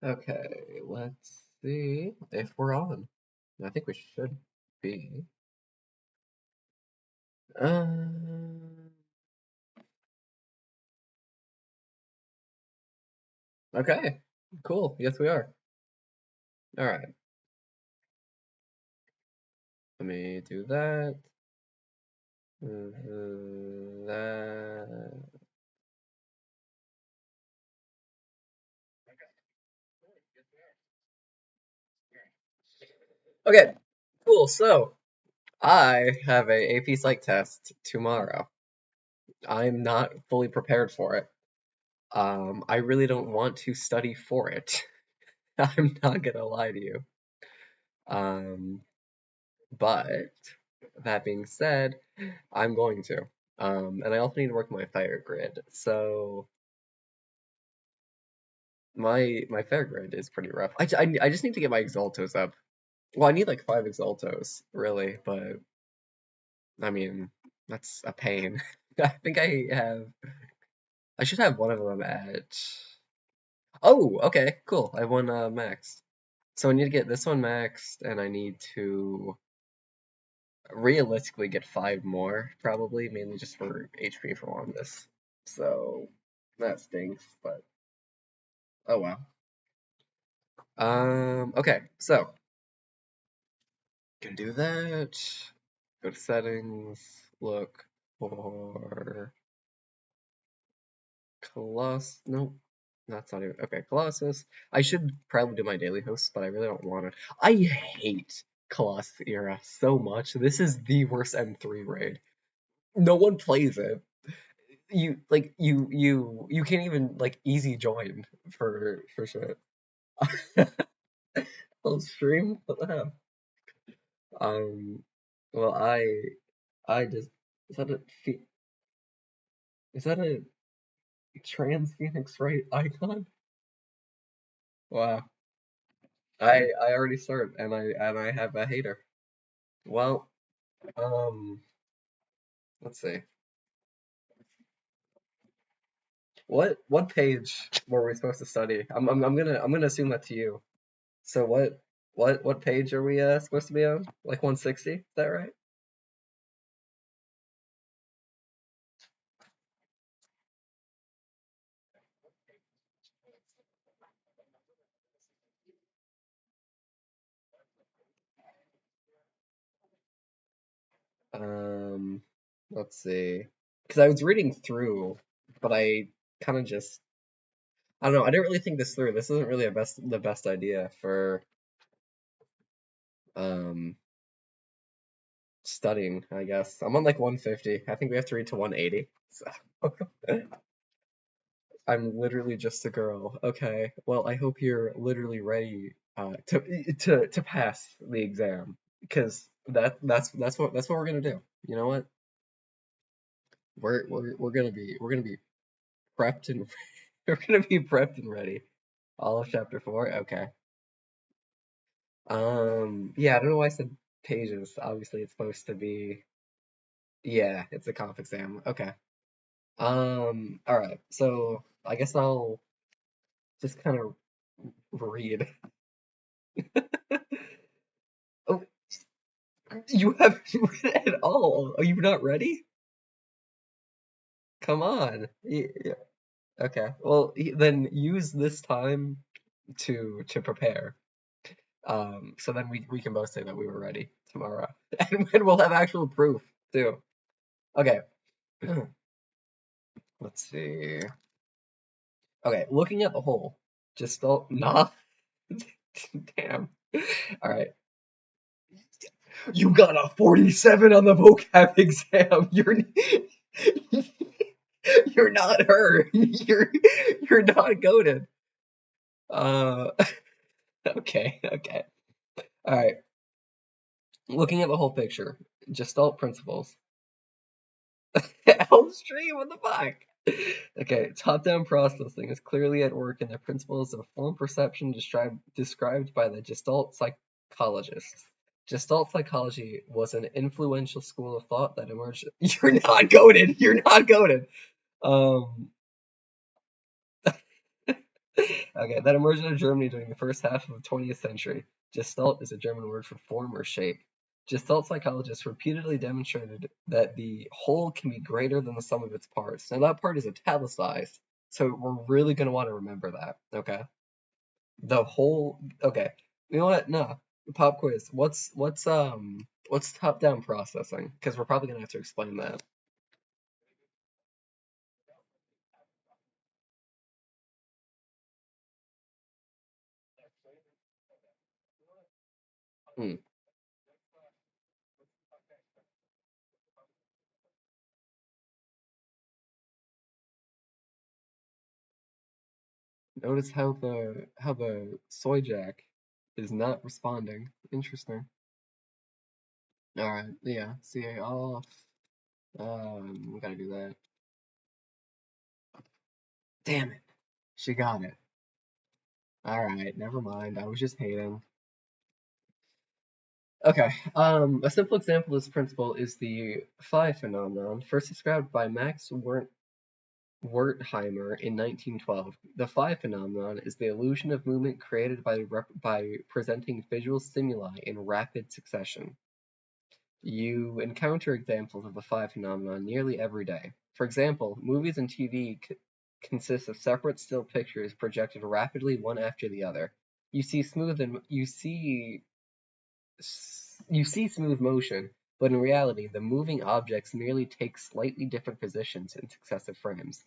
Okay, let's see if we're on. I think we should be. Um, okay, cool. Yes, we are. All right, let me do that. That. Okay, cool. So I have a AP Psych test tomorrow. I'm not fully prepared for it. I really don't want to study for it. I'm not gonna lie to you. Um, but that being said, I'm going to. And I also need to work my fire grid. So my fire grid is pretty rough. I just need to get my exaltos up. Well, I need like 5 exaltos, really, but I mean that's a pain. I think I should have one of them at. Oh, okay, cool. I have one maxed. So I need to get this one maxed, and I need to realistically get 5 more, probably, mainly just for HP for longus. So that stinks, but oh well. Okay, so can do that. Go to settings, look for Nope, that's not even okay. Colossus. I should probably do my daily hosts, but I really don't want to. I hate Colossus era so much. This is the worst M3 raid. No one plays it. You can't even like easy join for shit. I'll stream. What the hell? Um, well, I just is that a is that a trans Phoenix right icon? Wow. I already started and I have a hater. Well, um, let's see. What page were we supposed to study? I'm gonna assume that to you. So what page are we supposed to be on? Like 160? Is that right? Um, let's see. Because I was reading through, but I kind of just I don't know. I didn't really think this through. This isn't really the best idea for um studying, I guess. I'm on like 150. I think we have to read to 180. So I'm literally just a girl. Okay. Well, I hope you're literally ready to pass the exam because that's what we're gonna do. You know what? We're gonna be prepped and we're gonna be prepped and ready. All of chapter 4. Okay. Yeah, I don't know why I said pages. Obviously, it's supposed to be. Yeah, it's a conf exam. Okay. All right. So I guess I'll just kind of read. Oh, you haven't read it at all. Are you not ready? Come on. Yeah. Okay. Well, then use this time to prepare. So then we can both say that we were ready tomorrow, and we'll have actual proof too. Okay. Let's see. Okay, looking at the whole, just don't nah. Damn. All right. You got a 47 on the vocab exam. You're not her. You're not goaded. Uh, okay. All right. Looking at the whole picture, Gestalt principles. Elmstream, what the fuck? Okay, top-down processing is clearly at work in the principles of form perception described by the Gestalt psychologists. Gestalt psychology was an influential school of thought that emerged. You're not goaded. You're not goaded. Um, Okay, that emerged out of Germany during the first half of the 20th century. Gestalt is a German word for form or shape. Gestalt psychologists repeatedly demonstrated that the whole can be greater than the sum of its parts. Now that part is italicized, so we're really going to want to remember that, okay? The whole, okay. You know what? No. Pop quiz. What's top-down processing? Because we're probably going to have to explain that. Hmm. Notice how the soy jack is not responding. Interesting. All right, yeah, CA off. We gotta do that. Damn it, she got it. All right, never mind. I was just hating. Okay, a simple example of this principle is the phi phenomenon, first described by Max Wertheimer in 1912. The phi phenomenon is the illusion of movement created by presenting visual stimuli in rapid succession. You encounter examples of the phi phenomenon nearly every day. For example, movies and TV consist of separate still pictures projected rapidly one after the other. You see smooth and you see smooth motion, but in reality, the moving objects merely take slightly different positions in successive frames.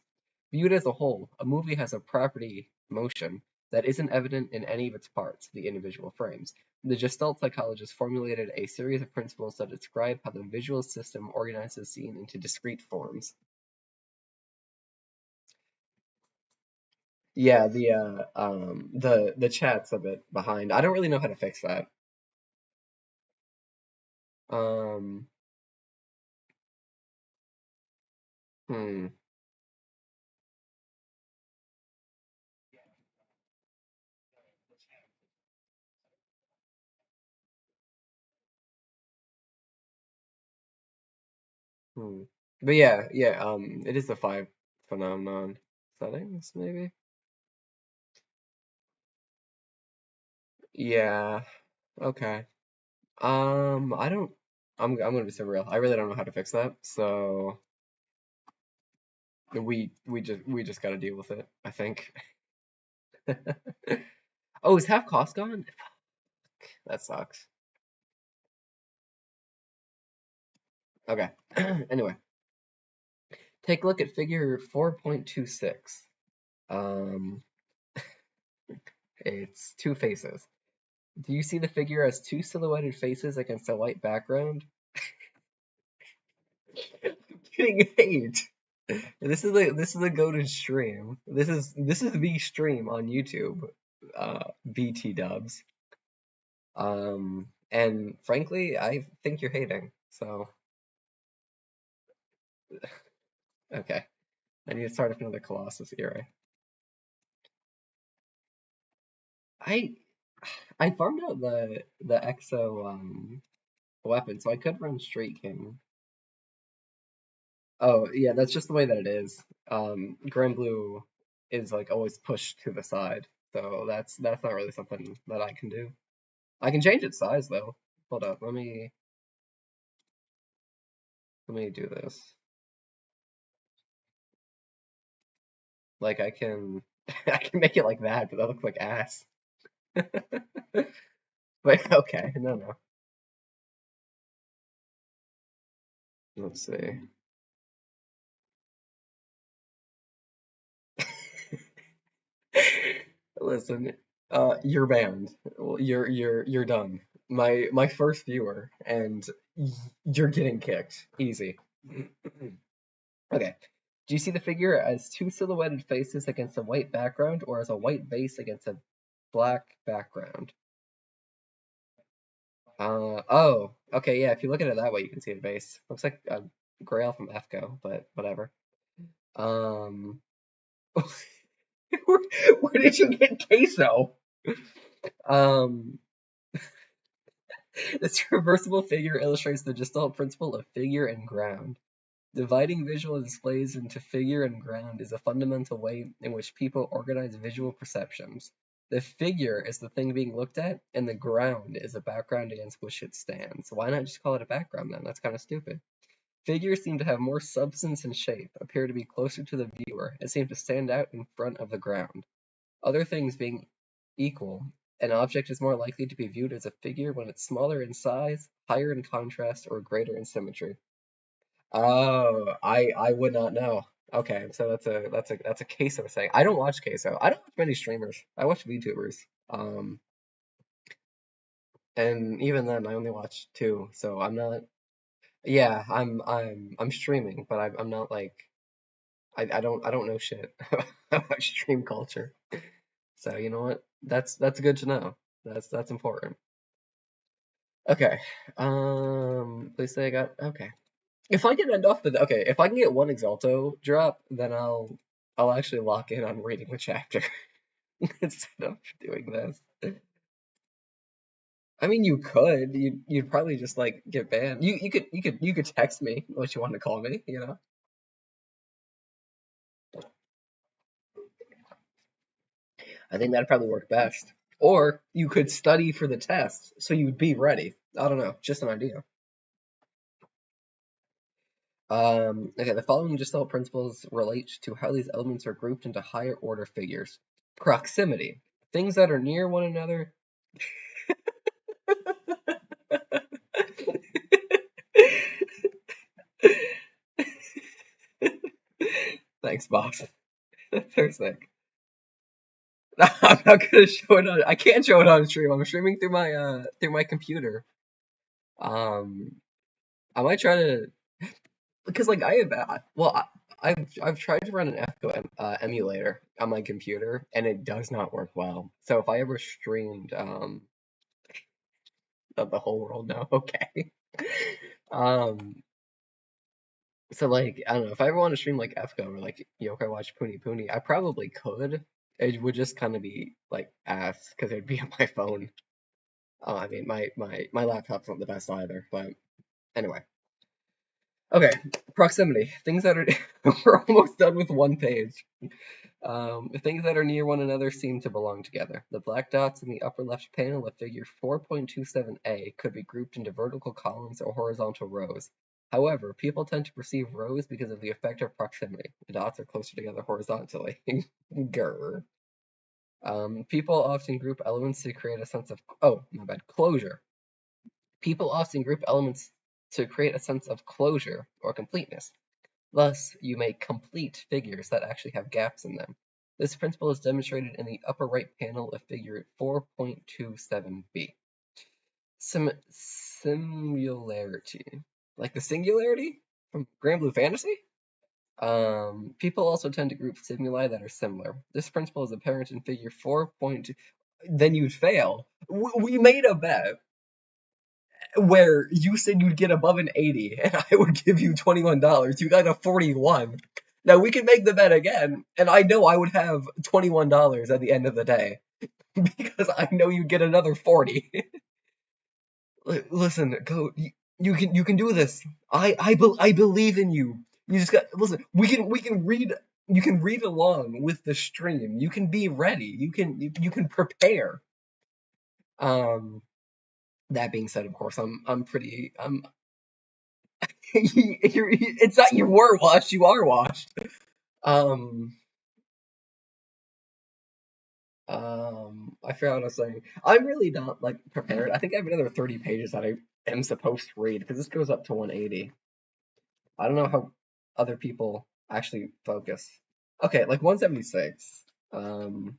Viewed as a whole, a movie has a property, motion, that isn't evident in any of its parts, the individual frames. The Gestalt psychologists formulated a series of principles that describe how the visual system organizes scene into discrete forms. Yeah, the chat's a bit behind. I don't really know how to fix that. Um, hmm, hmm. But yeah, yeah, it is the five phenomenon settings, maybe? Yeah, okay. I don't. I'm gonna be so real. I really don't know how to fix that. So we just gotta deal with it, I think. Oh, is half cost gone? That sucks. Okay. Anyway, take a look at figure 4.26. Um, it's two faces. Do you see the figure as two silhouetted faces against a white background? Getting hate. This is a goated stream. This is the stream on YouTube. BT dubs. And frankly, I think you're hating. So, okay. I need to start up another Colossus era. I I farmed out the Exo weapon, so I could run Straight King. Oh yeah, that's just the way that it is. Grand Blue is like always pushed to the side, so that's not really something that I can do. I can change its size though. Hold up, let me do this. Like I can I can make it like that, but that looks like ass. But okay, no, no. Let's see. Listen, you're banned. Well, you're done. My first viewer, and you're getting kicked. Easy. Okay. Do you see the figure as two silhouetted faces against a white background, or as a white base against a black background? Oh, okay, yeah. If you look at it that way, you can see the base. Looks like a Grail from FCO, but whatever. Um, where, where did you get queso? Um, this reversible figure illustrates the Gestalt principle of figure and ground. Dividing visual displays into figure and ground is a fundamental way in which people organize visual perceptions. The figure is the thing being looked at, and the ground is the background against which it stands. Why not just call it a background then? That's kind of stupid. Figures seem to have more substance and shape, appear to be closer to the viewer, and seem to stand out in front of the ground. Other things being equal, an object is more likely to be viewed as a figure when it's smaller in size, higher in contrast, or greater in symmetry. Oh, I would not know. Okay, so that's a queso thing. I don't watch queso. I don't watch many streamers. I watch VTubers. Um, and even then, I only watch two. So I'm not. Yeah, I'm streaming, but I'm not like I don't know shit about stream culture. So you know what? That's good to know. That's important. Okay. Please say I got okay. If I can end off with okay, if I can get one Exalto drop, then I'll actually lock in on reading the chapter instead of doing this. I mean, you could. You'd probably just like get banned. You could text me what you want to call me. I think that'd probably work best. Or you could study for the test so you'd be ready. I don't know, just an idea. Okay, the following gestalt principles relate to how these elements are grouped into higher order figures. Proximity. Things that are near one another. Thanks, boss. They're sick. I'm not gonna show it on. I can't show it on stream. I'm streaming through my computer. Um, I might try to because like I have well I've tried to run an Echo emulator on my computer and it does not work well. So if I ever streamed let the whole world know, okay. Um, so like I don't know if I ever want to stream like FCO or like Yokai Watch Puni Puni, I probably could. It would just kind of be like ass because it'd be on my phone. I mean my laptop's not the best either, but anyway. Okay, proximity. Things that are we're almost done with one page. Things that are near one another seem to belong together. The black dots in the upper left panel of figure 4.27a could be grouped into vertical columns or horizontal rows. However, people tend to perceive rows because of the effect of proximity. The dots are closer together horizontally. Grr. People often group elements to create a sense of, oh, my bad, closure. People often group elements to create a sense of closure or completeness. Thus, you make complete figures that actually have gaps in them. This principle is demonstrated in the upper right panel of figure 4.27b. Similarity. Like the singularity from Grand Blue Fantasy? People also tend to group stimuli that are similar. This principle is apparent in figure 4.2. Then you'd fail. We made a bet where you said you'd get above an 80 and I would give you $21. You got a 41. Now we can make the bet again, and I know I would have $21 at the end of the day because I know you'd get another 40. Listen, go. You can do this. I believe in you. You just got listen. We can read. You can read along with the stream. You can be ready. You can prepare. Um. That being said, of course, I'm pretty. It's not you were washed. You are washed. Um. I forgot what I was saying. I'm really not like prepared. I think I have another 30 pages that I am supposed to read because this goes up to 180. I don't know how other people actually focus. Okay, like 176. Um,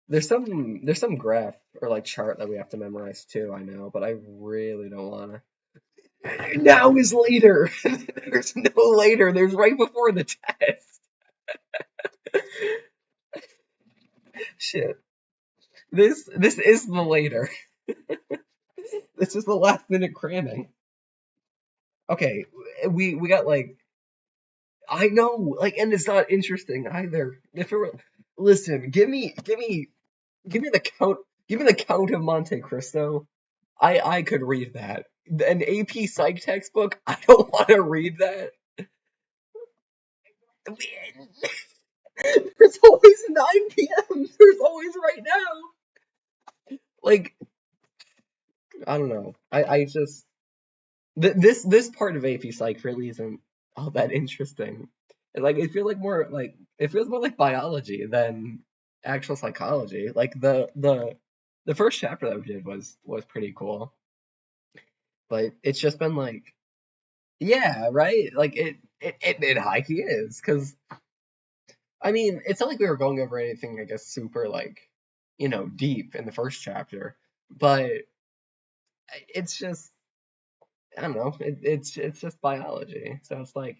there's some graph or like chart that we have to memorize too. I know, but I really don't wanna. Now is later. There's no later. There's right before the test. Shit. This is the later. This is the last minute cramming. Okay, we got like I know like and it's not interesting either. If it were, listen, give me the count of Monte Cristo. I could read that. an AP Psych textbook. I don't want to read that. There's always 9 p.m. There's always right now. Like, I don't know. I just this part of AP Psych really isn't all that interesting. Like, it feels more like biology than actual psychology. Like the first chapter that we did was pretty cool, but it's just been like, yeah, right? Like it high key is because I mean, it's not like we were going over anything, I guess, super like, deep in the first chapter, but it's just, I don't know, it's just biology. So it's like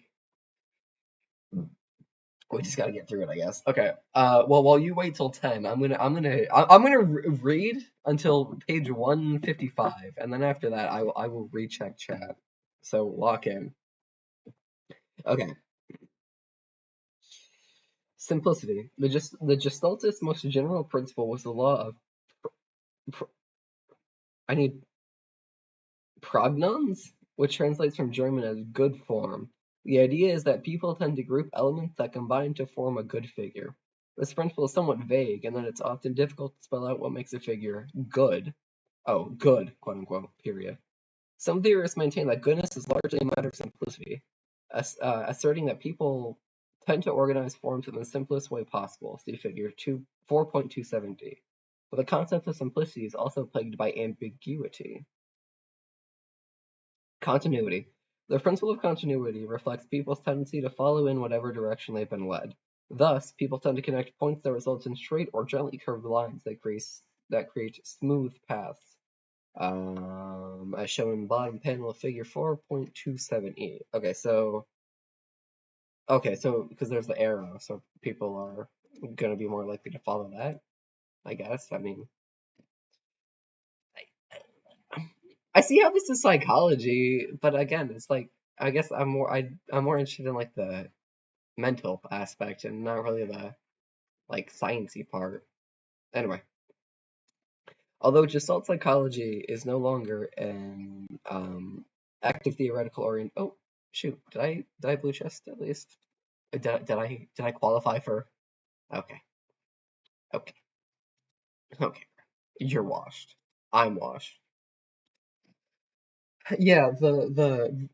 we just gotta get through it, I guess. Okay. Well, while you wait till 10, I'm gonna read until page 155, and then after that, I will recheck chat. So lock in. Okay. Simplicity. The Gestaltist most general principle was the law of pr- I need prognons, which translates from German as good form. The idea is that people tend to group elements that combine to form a good figure. This principle is somewhat vague, and that it's often difficult to spell out what makes a figure good. Oh, good, quote unquote, period. Some theorists maintain that goodness is largely a matter of simplicity, asserting that people tend to organize forms in the simplest way possible. See figure 4.27d. But the concept of simplicity is also plagued by ambiguity. Continuity. The principle of continuity reflects people's tendency to follow in whatever direction they've been led. Thus, people tend to connect points that result in straight or gently curved lines that create smooth paths. As shown in the bottom panel of figure 4.27e. Okay, so because there's the arrow, so people are gonna be more likely to follow that, I guess. I mean, I see how this is psychology, but again, it's like I guess I'm more interested in like the mental aspect and not really the like sciencey part. Anyway, although Gestalt psychology is no longer an active theoretical orient. Oh shoot, did I blue chest at least? Did I qualify for? Okay, okay, okay. You're washed. I'm washed. Yeah, the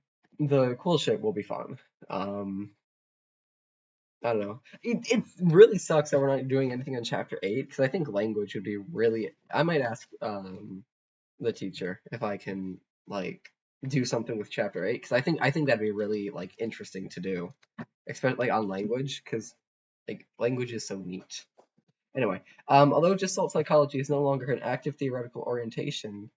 cool shit will be fun. Um, I don't know. It really sucks that we're not doing anything on chapter 8 because I think language would be really. I might ask the teacher if I can like do something with chapter 8 because I think that'd be really like interesting to do, especially like on language because like language is so neat. Anyway, although gestalt psychology is no longer an active theoretical orientation.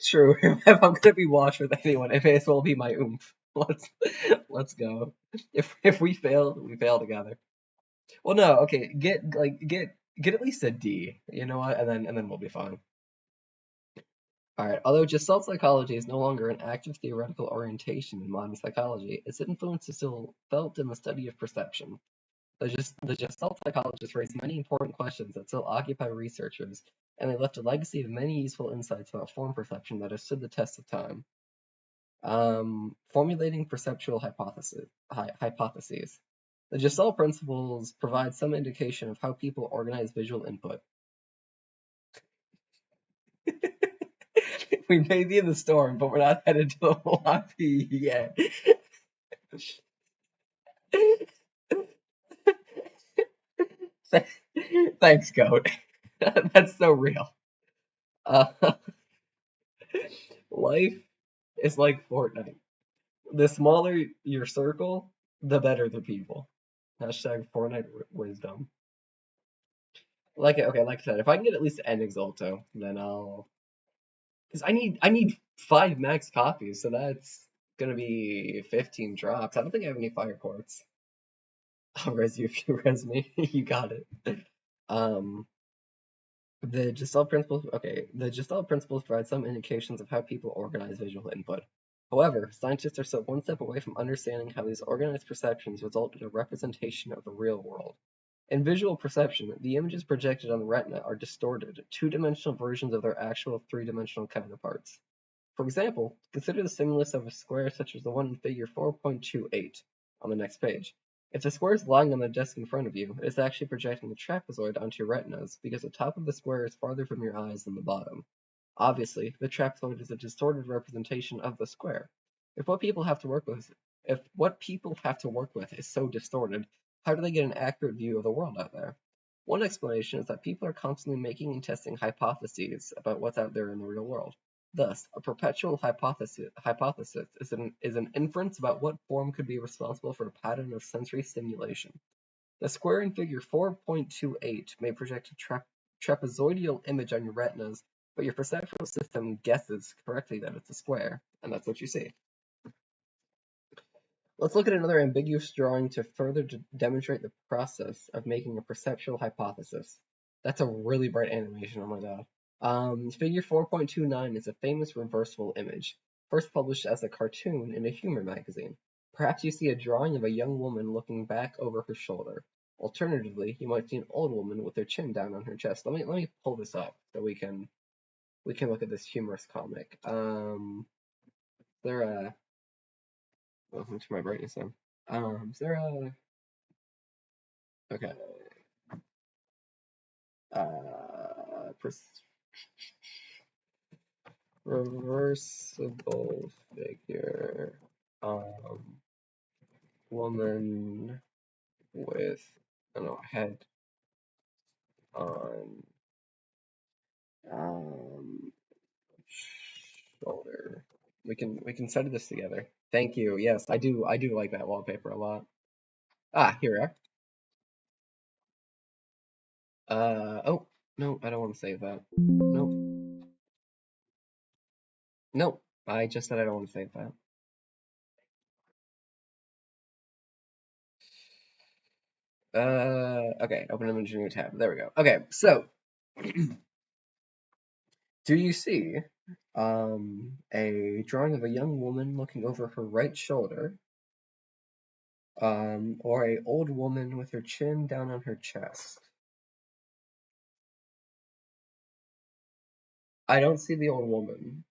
True, if I'm gonna be washed with anyone, it may as well be my oomph. Let's go. If we fail together. Well, no, okay, get at least a D. You know what? And then we'll be fine. All right. Although gestalt psychology is no longer an active theoretical orientation in modern psychology, its influence is still felt in the study of perception. The Gestalt psychologists raised many important questions that still occupy researchers, and they left a legacy of many useful insights about form perception that have stood the test of time. Formulating perceptual hypotheses. The Gestalt principles provide some indication of how people organize visual input. We may be in the storm, but we're not headed to the lobby yet. Thanks, Goat. That's so real. Uh, life is like Fortnite. The smaller your circle, the better the people. Hashtag Fortnite wisdom. Like I said, if I can get at least an Exalto, then I'll. Because I need 5 max copies, so that's gonna be 15 drops. I don't think I have any fire quartz. I'll res you if you res me. You got it. Um, the Gestalt principles. Okay, the Gestalt principles provide some indications of how people organize visual input. However, scientists are still one step away from understanding how these organized perceptions result in a representation of the real world. In visual perception, the images projected on the retina are distorted, two-dimensional versions of their actual three-dimensional counterparts. For example, consider the stimulus of a square such as the one in figure 4.28 on the next page. If the square is lying on the desk in front of you, it is actually projecting the trapezoid onto your retinas because the top of the square is farther from your eyes than the bottom. Obviously, the trapezoid is a distorted representation of the square. If what people have to work with if what people have to work with is so distorted, how do they get an accurate view of the world out there? One explanation is that people are constantly making and testing hypotheses about what's out there in the real world. Thus, a perpetual hypothesis is an inference about what form could be responsible for a pattern of sensory stimulation. The square in figure 4.28 may project a trapezoidal image on your retinas, but your perceptual system guesses correctly that it's a square, and that's what you see. Let's look at another ambiguous drawing to further demonstrate the process of making a perceptual hypothesis. That's a really bright animation, oh my god. Figure 4.29 is a famous reversible image, first published as a cartoon in a humor magazine. Perhaps you see a drawing of a young woman looking back over her shoulder. Alternatively, you might see an old woman with her chin down on her chest. Let me pull this up so we can look at this humorous comic. There let me turn my brightness down. Is there a okay reversible figure woman with I don't know head on um shoulder. We can study this together. Thank you. Yes, I do like that wallpaper a lot. Ah, here we are. Oh no, I don't want to save that. Nope. Nope. I just said I don't want to save that. Okay, open an new tab. There we go. Okay, so do you see a drawing of a young woman looking over her right shoulder, or a old woman with her chin down on her chest? I don't see the old woman.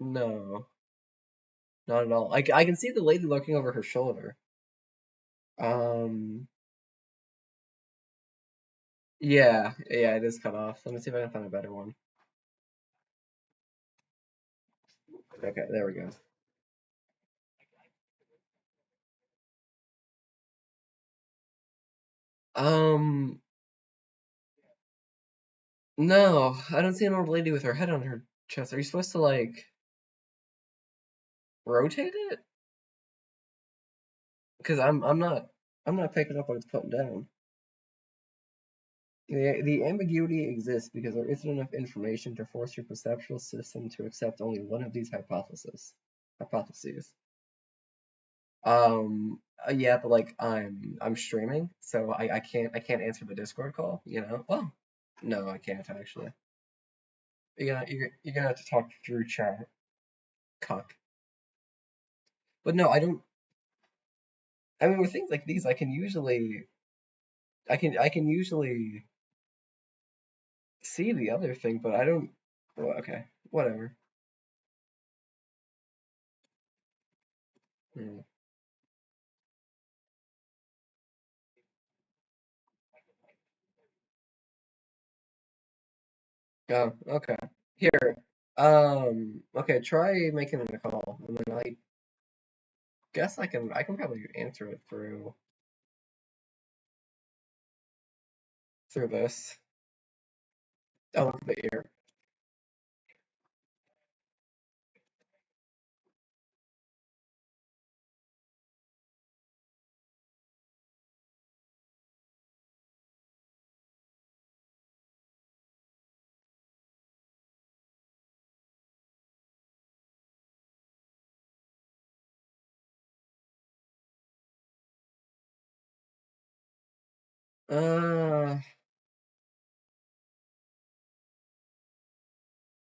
No, not at all. I can see the lady looking over her shoulder. Um, yeah, it is cut off. Let me see if I can find a better one. Okay, there we go. Um, no, I don't see an old lady with her head on her chest. Are you supposed to like rotate it? Because I'm not picking up what it's putting down. The ambiguity exists because there isn't enough information to force your perceptual system to accept only one of these hypotheses. Yeah, but like I'm streaming, so I can't answer the Discord call, you know? Well, no, I can't actually. You're gonna have to talk through chat, cuck. But no, I don't. I mean, with things like these, I can usually see the other thing, but I don't. Well, okay, whatever. Hmm. Oh, okay. Here. Okay, try making a call, and then I guess I can probably answer it through this. Oh, look at the ear. Uh,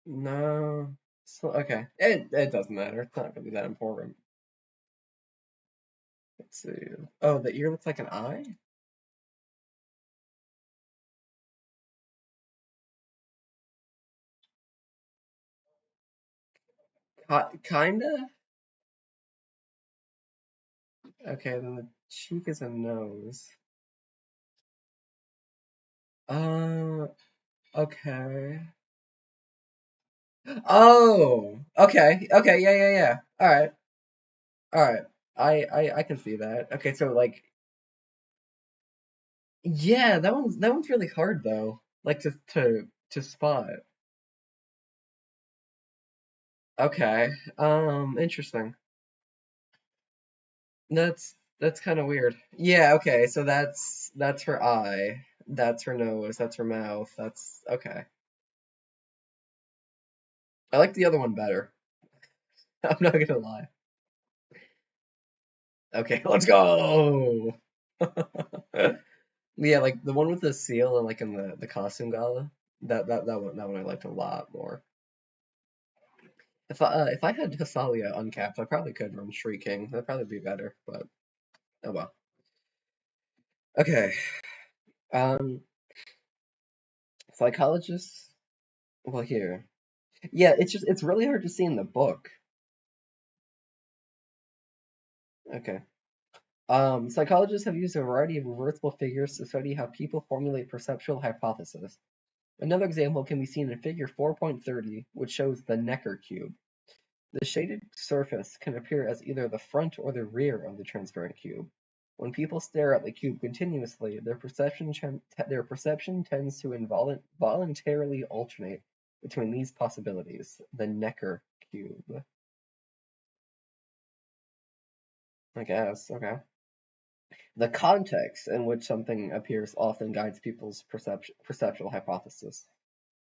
no. So, okay. It doesn't matter. It's not really that important. Let's see. Oh, the ear looks like an eye? Kinda? Okay, then the cheek is a nose. Uh, okay. Oh, okay, okay, yeah, yeah, yeah. All right, all right. I can see that. Okay, so like, yeah, that one's really hard though. Like to spot. Okay. Interesting. That's kind of weird. Yeah, okay. So that's her eye. That's her nose. That's her mouth. That's okay. I like the other one better. I'm not gonna lie. Okay, let's go. Yeah, like the one with the seal and like in the costume gala. That one I liked a lot more. If I had Hasalia uncapped, I probably could run Shrieking. That'd probably be better, but oh well. Okay. Um, psychologists. Well, here. Yeah, it's really hard to see in the book. Okay. Psychologists have used a variety of reversible figures to study how people formulate perceptual hypotheses. Another example can be seen in figure 4.30, which shows the Necker cube. The shaded surface can appear as either the front or the rear of the transparent cube. When people stare at the cube continuously, their perception tends to voluntarily alternate between these possibilities. The Necker cube. I guess. Okay. The context in which something appears often guides people's perceptual hypothesis.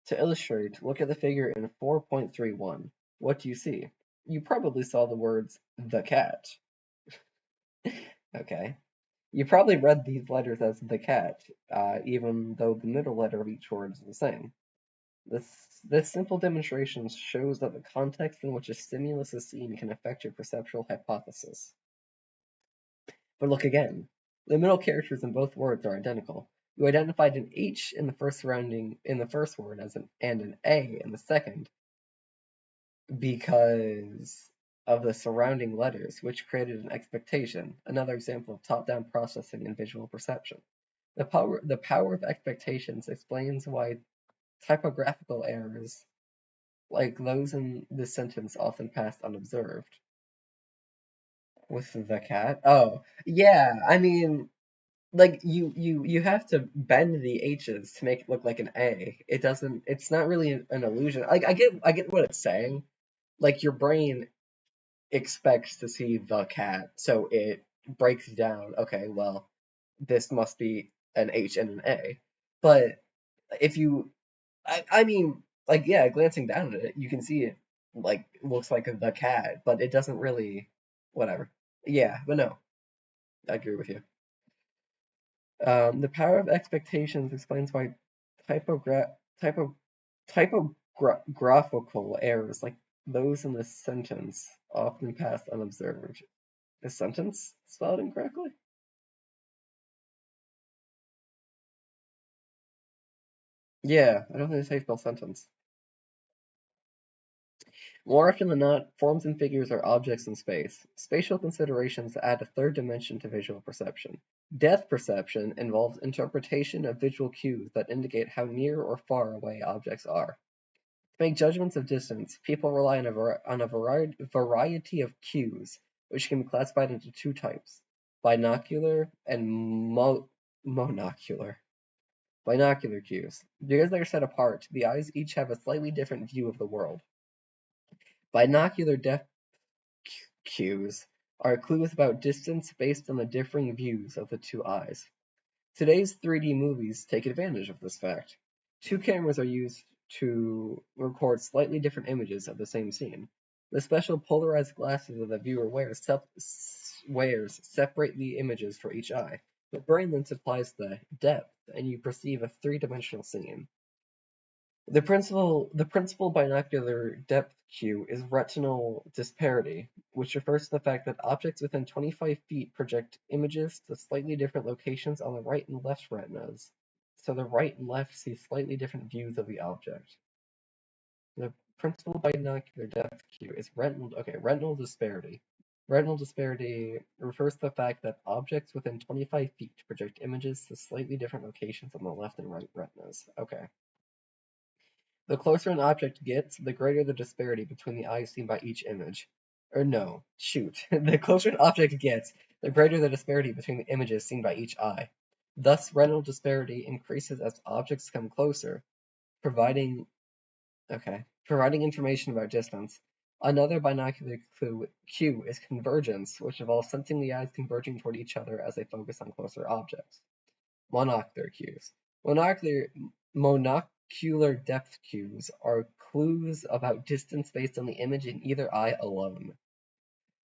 To illustrate, look at the figure in 4.31. What do you see? You probably saw the words "the cat." Okay. You probably read these letters as "the cat," even though the middle letter of each word is the same. This this simple demonstration shows that the context in which a stimulus is seen can affect your perceptual hypothesis. But look again. The middle characters in both words are identical. You identified an H in the first word as and an A in the second because of the surrounding letters, which created an expectation. Another example of top-down processing and visual perception. The power of expectations explains why typographical errors like those in this sentence often pass unobserved. With the cat? Oh, yeah. I mean, like you have to bend the H's to make it look like an A. It doesn't. It's not really an illusion. Like I get what it's saying. Like your brain expects to see the cat, so it breaks down. Okay, well, this must be an H and an A. But if you, I mean, like yeah, glancing down at it, you can see it like looks like the cat, but it doesn't really. Whatever. Yeah, but no, I agree with you. The power of expectations explains why typogra typo typographical errors like those in this sentence often pass unobserved. Is sentence spelled incorrectly? Yeah, I don't think it's how you spell sentence. More often than not, forms and figures are objects in space. Spatial considerations add a third dimension to visual perception. Depth perception involves interpretation of visual cues that indicate how near or far away objects are. To make judgments of distance, people rely on a variety of cues, which can be classified into two types: binocular and monocular. Binocular cues. Because they are set apart, the eyes each have a slightly different view of the world. Binocular depth cues are clues about distance based on the differing views of the two eyes. Today's 3D movies take advantage of this fact. Two cameras are used to record slightly different images of the same scene. The special polarized glasses that the viewer wears separate the images for each eye. The brain then supplies the depth, and you perceive a three-dimensional scene. The principal binocular depth cue is retinal disparity, which refers to the fact that objects within 25 feet project images to slightly different locations on the right and left retinas. So the right and left see slightly different views of the object. The principal binocular depth cue is retinal disparity. Retinal disparity refers to the fact that objects within 25 feet project images to slightly different locations on the left and right retinas. Okay. The closer an object gets, the greater the disparity between the eyes seen by each image. Or no, shoot. The closer an object gets, the greater the disparity between the images seen by each eye. Thus, retinal disparity increases as objects come closer, providing providing information about distance. Another binocular cue is convergence, which involves sensing the eyes converging toward each other as they focus on closer objects. Monocular cues. Monocular depth cues are clues about distance based on the image in either eye alone.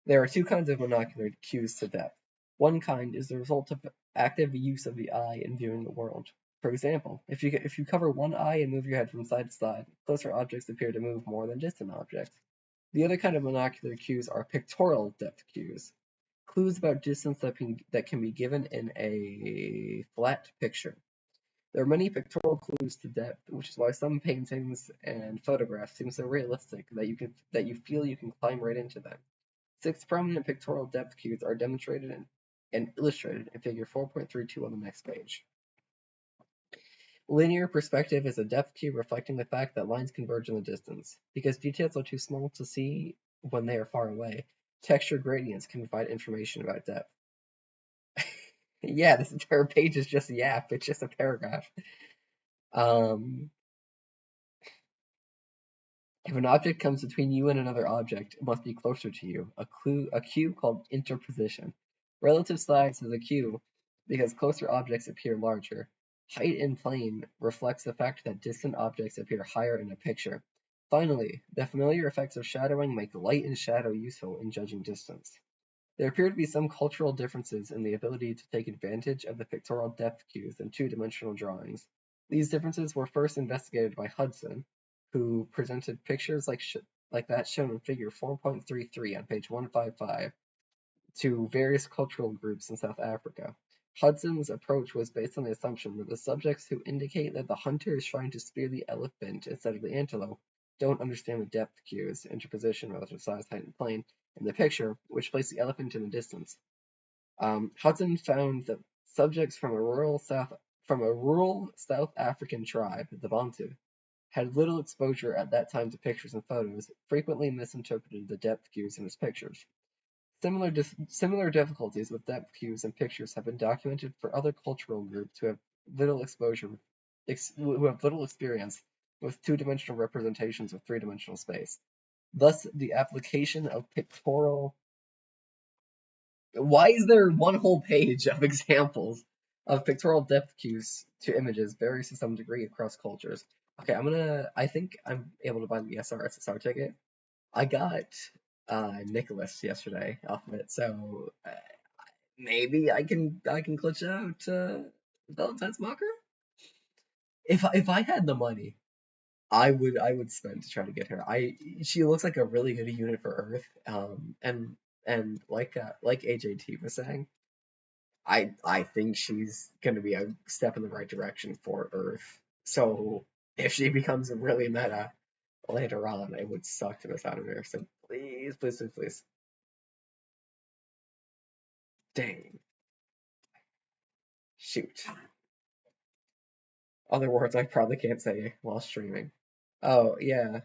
There are two kinds of monocular cues to depth. One kind is the result of active use of the eye in viewing the world. For example, if you cover one eye and move your head from side to side, closer objects appear to move more than distant objects. The other kind of monocular cues are pictorial depth cues, clues about distance that can be given in a flat picture. There are many pictorial clues to depth, which is why some paintings and photographs seem so realistic that you feel you can climb right into them. 6 prominent pictorial depth cues are demonstrated and illustrated in figure 4.32 on the next page. Linear perspective is a depth cue reflecting the fact that lines converge in the distance. Because details are too small to see when they are far away, texture gradients can provide information about depth. Yeah, this entire page is just yap. It's just a paragraph. If an object comes between you and another object, it must be closer to you. A cue called interposition. Relative size is a cue because closer objects appear larger. Height in plane reflects the fact that distant objects appear higher in a picture. Finally, the familiar effects of shadowing make light and shadow useful in judging distance. There appear to be some cultural differences in the ability to take advantage of the pictorial depth cues in two-dimensional drawings. These differences were first investigated by Hudson, who presented pictures like that shown in figure 4.33 on page 155 to various cultural groups in South Africa. Hudson's approach was based on the assumption that the subjects who indicate that the hunter is trying to spear the elephant instead of the antelope don't understand the depth cues, interposition, relative size, height, and plane, in the picture, which place the elephant in the distance. Hudson found that subjects from a rural South African tribe, the Bantu, had little exposure at that time to pictures and photos, frequently misinterpreted the depth cues in his pictures. Similar difficulties with depth cues and pictures have been documented for other cultural groups who have little experience with two-dimensional representations of three-dimensional space. Thus, the application of pictorial. Why is there one whole page of examples of pictorial depth cues to images varies to some degree across cultures? Okay, I think I'm able to buy the SR ticket. I got Nicholas yesterday off of it, so maybe I can glitch out Valentine's Mocker. If I had the money, I would spend to try to get her. She looks like a really good unit for Earth. And like AJT was saying, I think she's gonna be a step in the right direction for Earth. So if she becomes really meta later on, it would suck to miss out on her. So please, please, please, please. Dang. Shoot. Other words I probably can't say while streaming. Oh, yeah.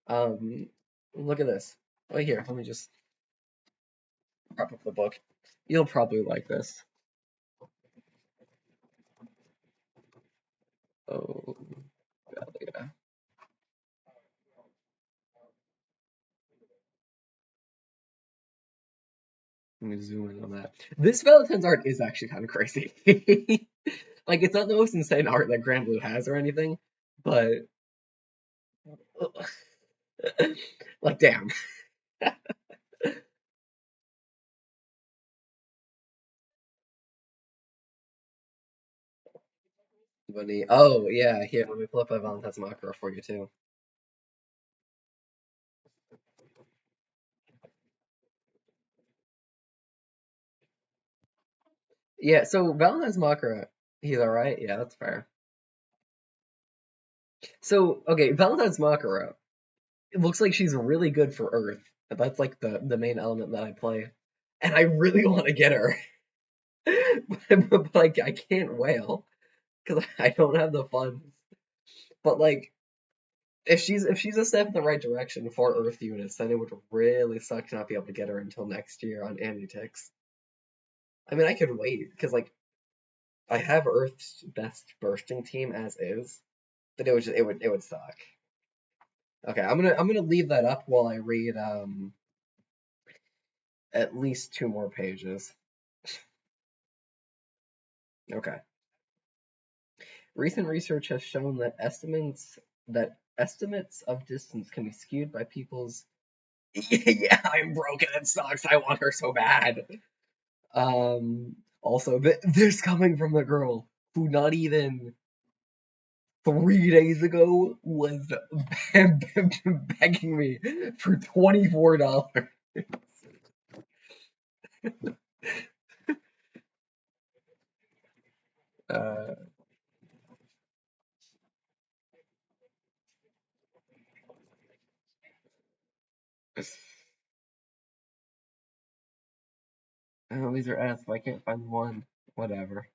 Look at this. Wait here, let me just prop up the book. You'll probably like this. Oh, God, yeah. Let me zoom in on that. This Valentine's art is actually kind of crazy. Like, it's not the most insane art that Grand Blue has or anything, but like, damn. Funny. Oh, yeah, here, let me pull up my Valentine's Makara for you, too. Yeah, so Valentine's Makara, he's alright? Yeah, that's fair. So, okay, Valentine's Makara it looks like she's really good for Earth. That's like the main element that I play, and I really want to get her, but like I can't whale because I don't have the funds. But like if she's a step in the right direction for Earth units, then it would really suck to not be able to get her until next year on Amutix. I mean, I could wait because like I have Earth's best bursting team as is, but it would suck. Okay, I'm gonna leave that up while I read at least two more pages. Okay. Recent research has shown that estimates of distance can be skewed by people's yeah, I'm broken. It sucks. I want her so bad. Also, this coming from the girl who not even 3 days ago was begging me for $24. Uh, oh, these are S, but I can't find one. Whatever.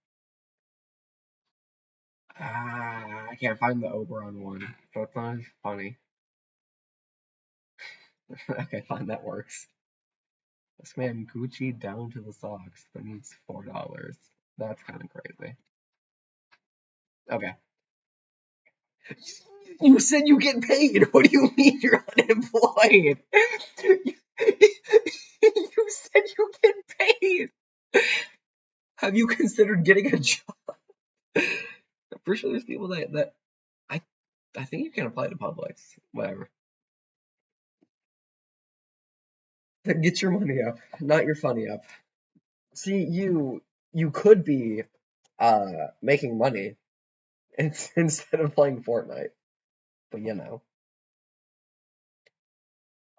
I can't find the Oberon one, so it's not as funny. Okay, fine, that works. This man Gucci down to the socks, but needs $4. That's kind of crazy. Okay. You said you get paid. What do you mean you're unemployed? You said you get paid. Have you considered getting a job? I'm pretty sure there's people that I I think you can apply to Publix. Whatever. Get your money up, not your funny up. See, you could be making money instead of playing Fortnite, but you know.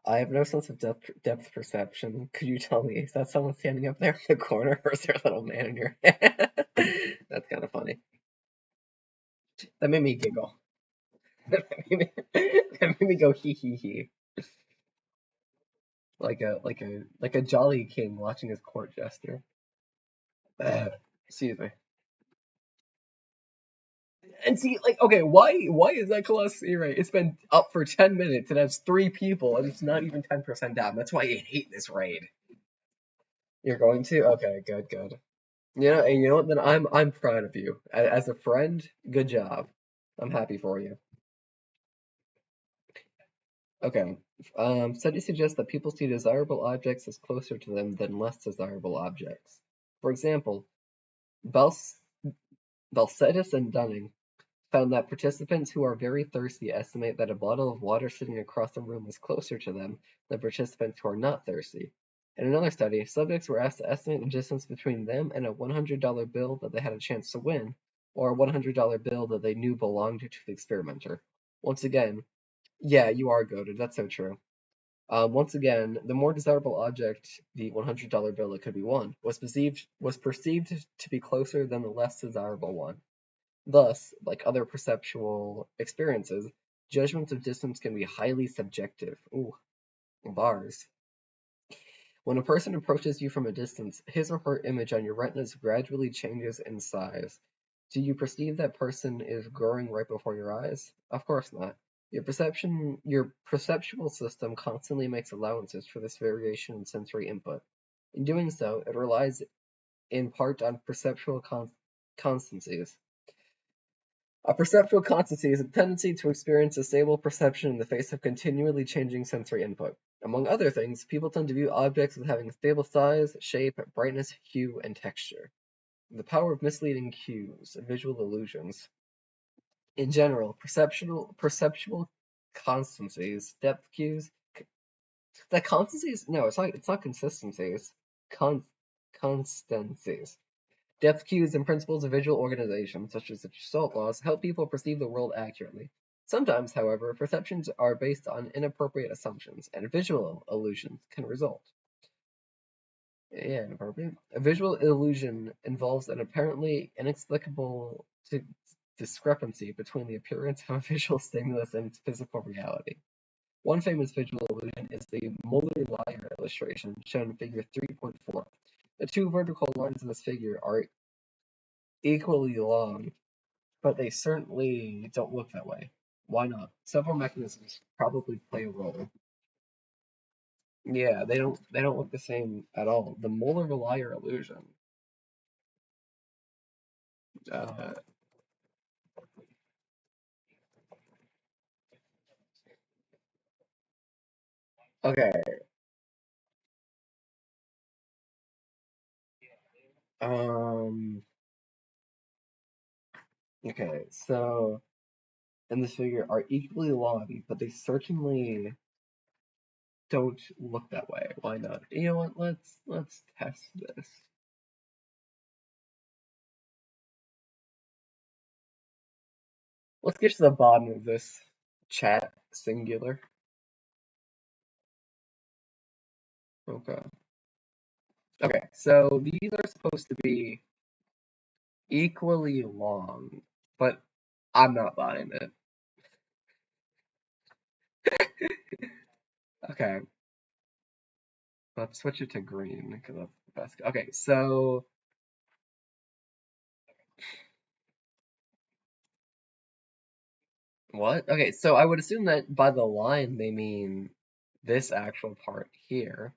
I have no sense of depth perception. Could you tell me, is that someone standing up there in the corner, or is there a little man in your head? That's kind of funny. That made me giggle. That made me go hee hee hee, like a jolly king watching his court jester. Excuse me. And see, like, okay, why is that Colossus rate? It's been up for 10 minutes and has 3 people, and it's not even 10% down. That's why I hate this raid. You're going to? Okay, good, good. And you know what? Then I'm proud of you. As a friend, good job. I'm happy for you. Okay. Studies suggest that people see desirable objects as closer to them than less desirable objects. For example, Bels Belcetis and Dunning found that participants who are very thirsty estimate that a bottle of water sitting across the room is closer to them than participants who are not thirsty. In another study, subjects were asked to estimate the distance between them and a $100 bill that they had a chance to win, or a $100 bill that they knew belonged to the experimenter. Once again, yeah, you are goaded. That's so true. Once again, the more desirable object, the $100 bill that could be won, was perceived to be closer than the less desirable one. Thus, like other perceptual experiences, judgments of distance can be highly subjective. Ooh, bars. When a person approaches you from a distance, his or her image on your retinas gradually changes in size. Do you perceive that person is growing right before your eyes? Of course not. Your perceptual system constantly makes allowances for this variation in sensory input. In doing so, it relies in part on perceptual constancies. A perceptual constancy is a tendency to experience a stable perception in the face of continually changing sensory input. Among other things, people tend to view objects as having stable size, shape, brightness, hue, and texture. The power of misleading cues, visual illusions. In general, perceptual constancies, depth cues, that constancies? No, it's not consistencies. Con constancies. Depth cues and principles of visual organization, such as the Gestalt laws, help people perceive the world accurately. Sometimes, however, perceptions are based on inappropriate assumptions, and visual illusions can result. Yeah, inappropriate. A visual illusion involves an apparently inexplicable discrepancy between the appearance of a visual stimulus and its physical reality. One famous visual illusion is the Muller-Lyer illustration shown in figure 3.4. The two vertical lines in this figure are equally long, but they certainly don't look that way. Why not? Several mechanisms probably play a role. Yeah, they don't look the same at all. The Muller-Lyer illusion. Uh, okay. Um. Okay. So in this figure are equally long, but they certainly don't look that way. Why not? You know what? Let's test this. Let's get to the bottom of this chat singular. Okay. Okay, so these are supposed to be equally long, but I'm not buying it. Okay, let's switch it to green because that's the best. Okay, so what? Okay, so I would assume that by the line they mean this actual part here.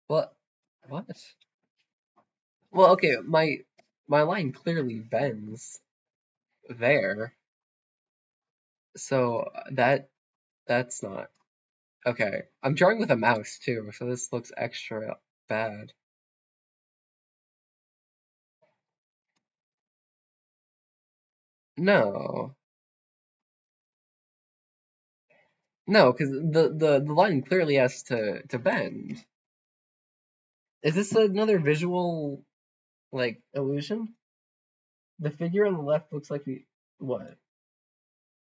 What? What? Well, okay, my line clearly bends there, so that's not okay. I'm drawing with a mouse too, so this looks extra bad. No, no, because the line clearly has to bend. Is this another visual like illusion? The figure on the left looks like the what?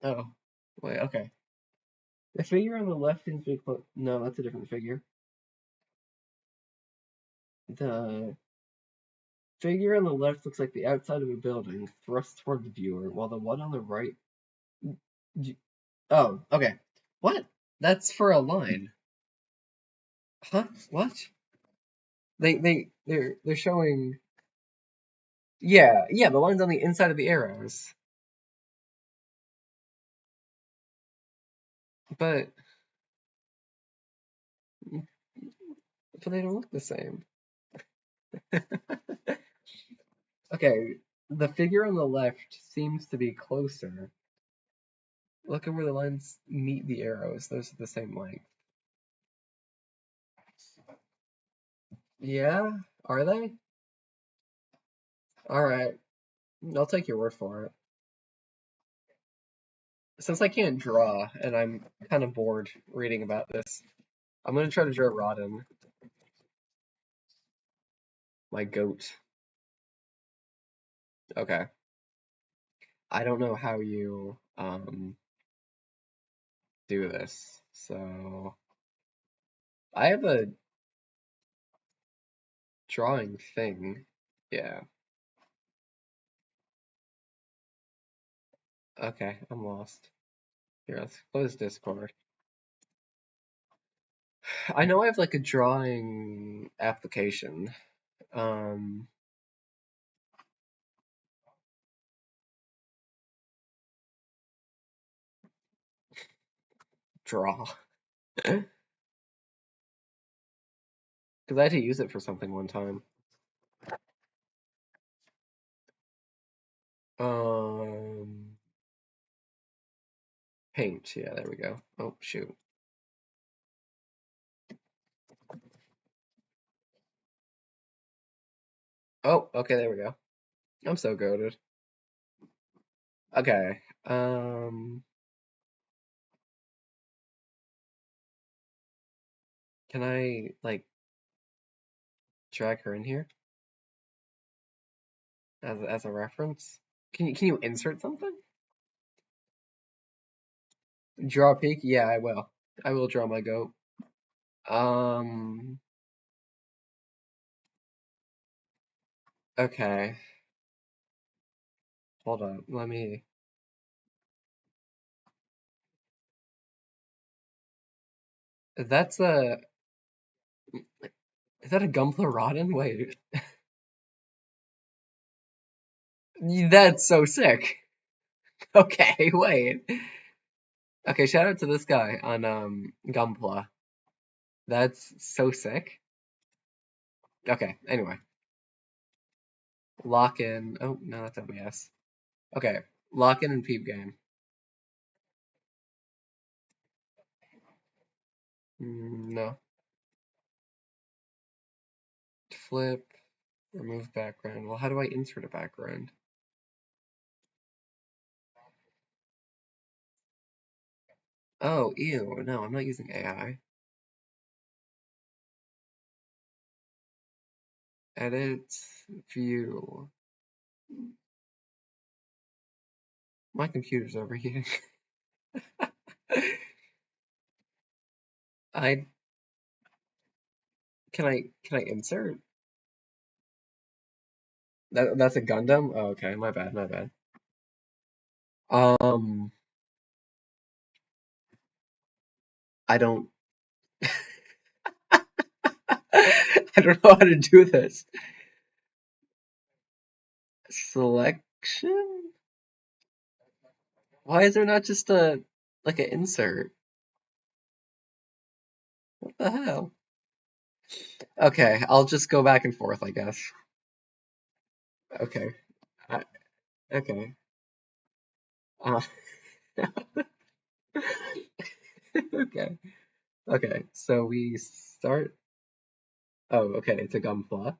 Oh, wait, okay. The figure on the left seems to be close. No, that's a different figure. The figure on the left looks like the outside of a building thrust toward the viewer, while the one on the right. Oh, okay. What? That's for a line. Huh? What? They're showing. Yeah, yeah. The line's on the inside of the arrows, but they don't look the same. Okay, the figure on the left seems to be closer. Look at where the lines meet the arrows. Those are the same length. Yeah, are they? All right, I'll take your word for it. Since I can't draw and I'm kind of bored reading about this, I'm gonna try to draw Rodden, my goat. Okay. I don't know how you do this. So I have a drawing thing. Yeah. Okay, I'm lost. Here, let's close Discord. I know I have like a drawing application. Um, draw. Because I had to use it for something one time. Um, paint. Yeah, there we go. Oh, shoot. Oh, okay, there we go. I'm so goated. Okay. Can I like drag her in here as a reference? Can you insert something? Draw a peak? Yeah, I will. I will draw my goat. Um, Okay, hold on. Let me. That's a. Is that a Gunpla? Wait, that's so sick. Okay, wait. Okay, shout out to this guy on Gunpla. That's so sick. Okay, anyway. Lock in. Oh, no, that's OBS. Okay, lock in and peep game. No. Flip, remove background. Well, how do I insert a background? Oh, ew. No, I'm not using AI. Edit, view. My computer's overheating. I can I insert? That's a Gundam? Oh, okay, my bad, my bad. Um, I don't I don't know how to do this. Selection? Why is there not just a like an insert? What the hell? Okay, I'll just go back and forth, I guess. Okay. I, okay. Uh, okay. Okay. So we start. Oh, okay. It's a gunpla.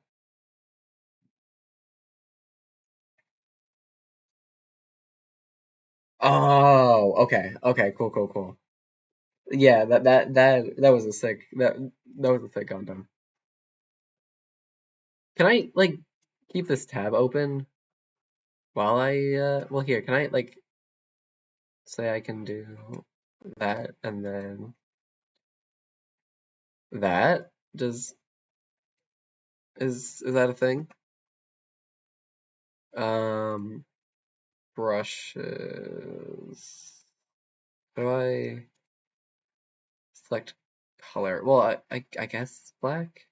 Oh, okay. Okay. Cool. Cool. Cool. Yeah. That was a sick. That was a sick Gundam. Can I like keep this tab open while I well here, can I like say I can do that and then that? Does is that a thing? Um brushes. Do I select color? Well, I guess black.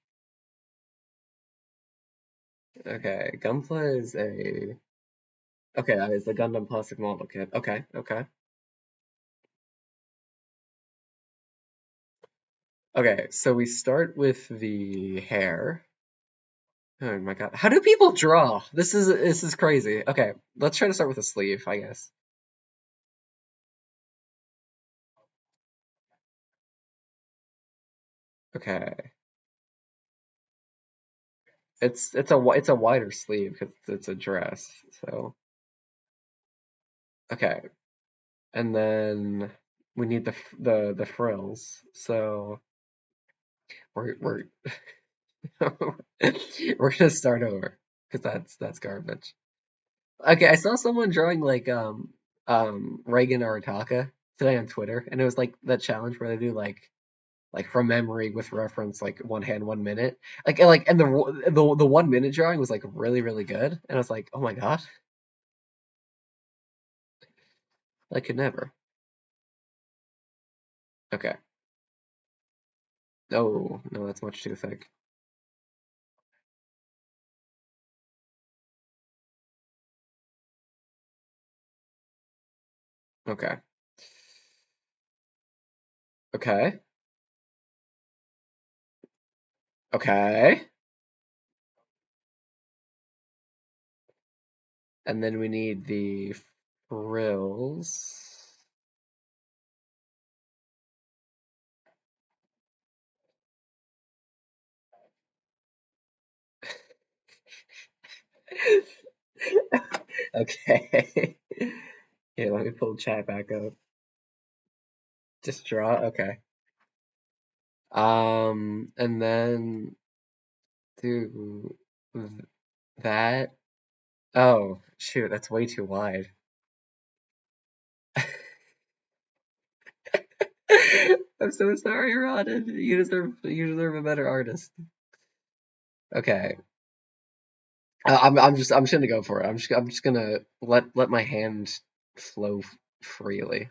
Okay, Gunpla is a okay, that is the Gundam plastic model kit. Okay, okay. Okay, so we start with the hair. Oh my God. How do people draw? This is crazy. Okay, let's try to start with a sleeve, I guess. Okay. It's a wider sleeve because it's a dress. So, okay. And then we need the frills. So, we're we're gonna start over because that's garbage. Okay, I saw someone drawing like Reagan Arataka today on Twitter, and it was like that challenge where they do like from memory with reference like one hand 1 minute, and the 1 minute drawing was like really good, and I was like, oh my God, I could never. Okay, no, no, that's much too thick. Okay, okay, okay, and then we need the frills. Okay. Here, let me pull chat back up. Just draw. Okay. And then do that. Oh, shoot, that's way too wide. I'm so sorry, Rodden. You deserve a better artist. Okay. I'm just gonna go for it. I'm just gonna let my hand flow freely.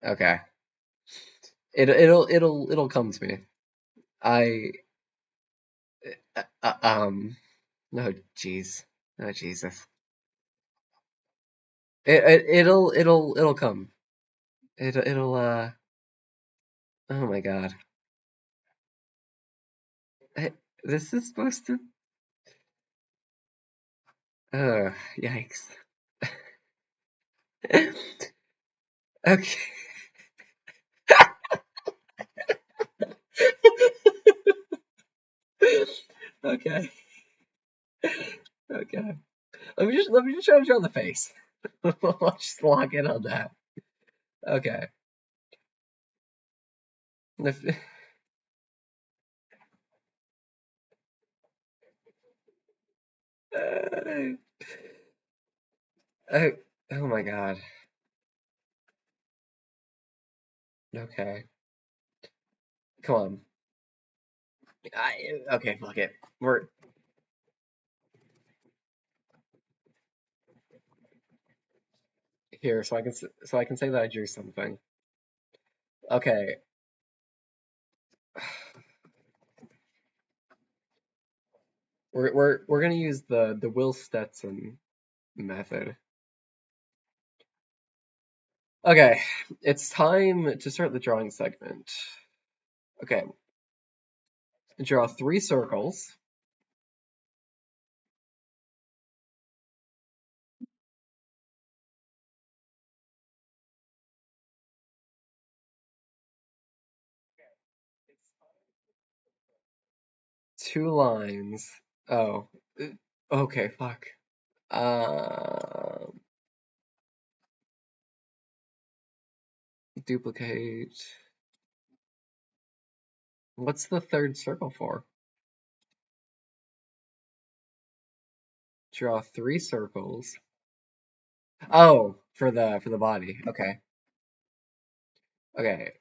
Okay. It'll come to me. I no jeez. Oh Jesus. It'll come. It'll oh my God. I, this is supposed to yikes. Okay. Okay. Okay. Let me just try to draw the face. Let's just lock in on that. Okay. If- uh, oh, oh my God. Okay. Come on. Okay, fuck it. We're here, so I can say that I drew something. Okay. We're gonna use the Will Stetson method. Okay, it's time to start the drawing segment. Okay, draw 3 circles. Two lines. Oh, okay, fuck. Um, duplicate. What's the third circle for? Draw 3 circles. Oh, for the body. Okay. Okay.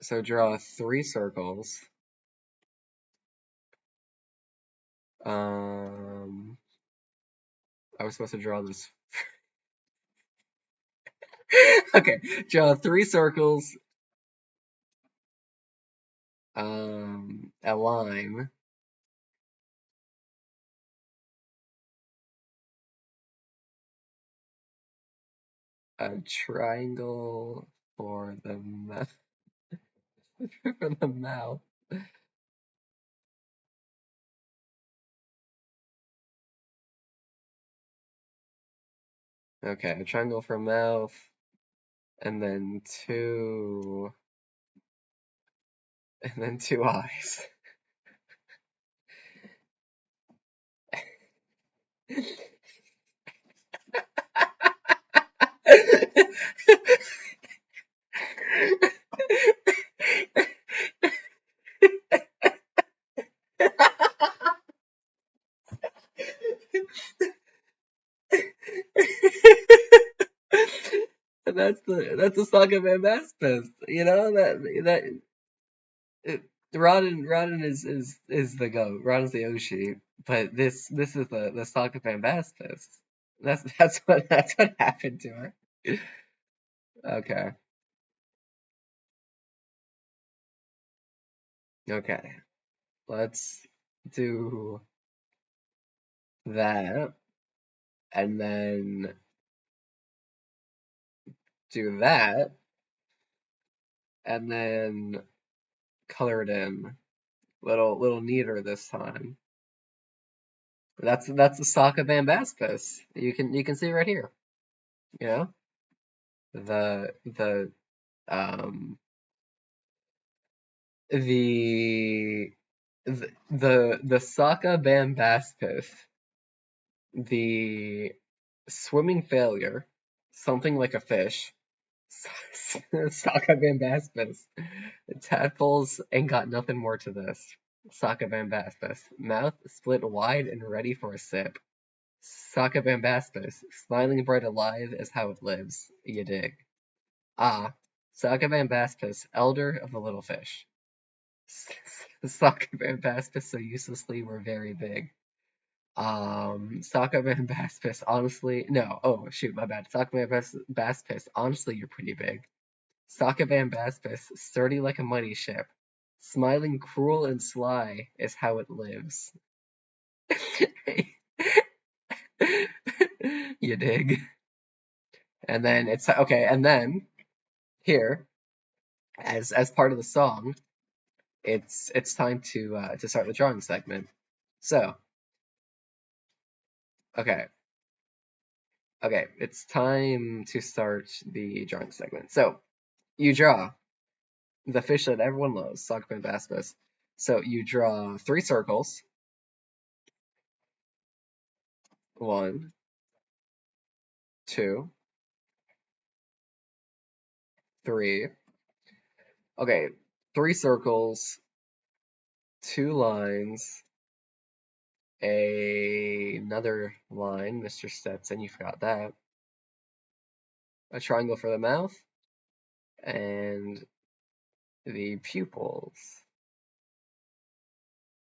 So draw 3 circles. Um, I was supposed to draw this. Okay, draw 3 circles. A line. A triangle for the mouth. For the mouth. Okay, a triangle for mouth, and then two eyes. And that's the saga of Ambassadors. You know that it, Rodden is the goat. Rodden's the Oshi, but this is the saga of Ambassadors. That's what happened to her. Okay, okay. Let's do that, and then do that, and then color it in. Little neater this time. That's the Sokka Bambaspas. You can see right here. You know the um the the Sokka Bambaspas, the swimming failure, something like a fish. Sokka Bambaspas. Tadpoles ain't got nothing more to this. Sokka Bambaspas. Mouth split wide and ready for a sip. Sokka Bambaspas. Smiling bright alive is how it lives. You dig. Ah, Sokka Bambaspas, elder of the little fish. Socket and Baspis so uselessly were very big. Socket and Baspis, honestly, no. Oh shoot, my bad. Socket and Baspis, honestly, you're pretty big. Socket and Baspis, sturdy like a mighty ship. Smiling, cruel, and sly is how it lives. You dig? And then it's okay, and then here, as part of the song, it's time to start the drawing segment. So, okay, okay, it's time to start the drawing segment. So, you draw the fish that everyone loves, Sockman Baspis. So you draw three circles. One, two, three. Okay, three circles, two lines, another line, Mr. Stetson, you forgot that. A triangle for the mouth, and the pupils.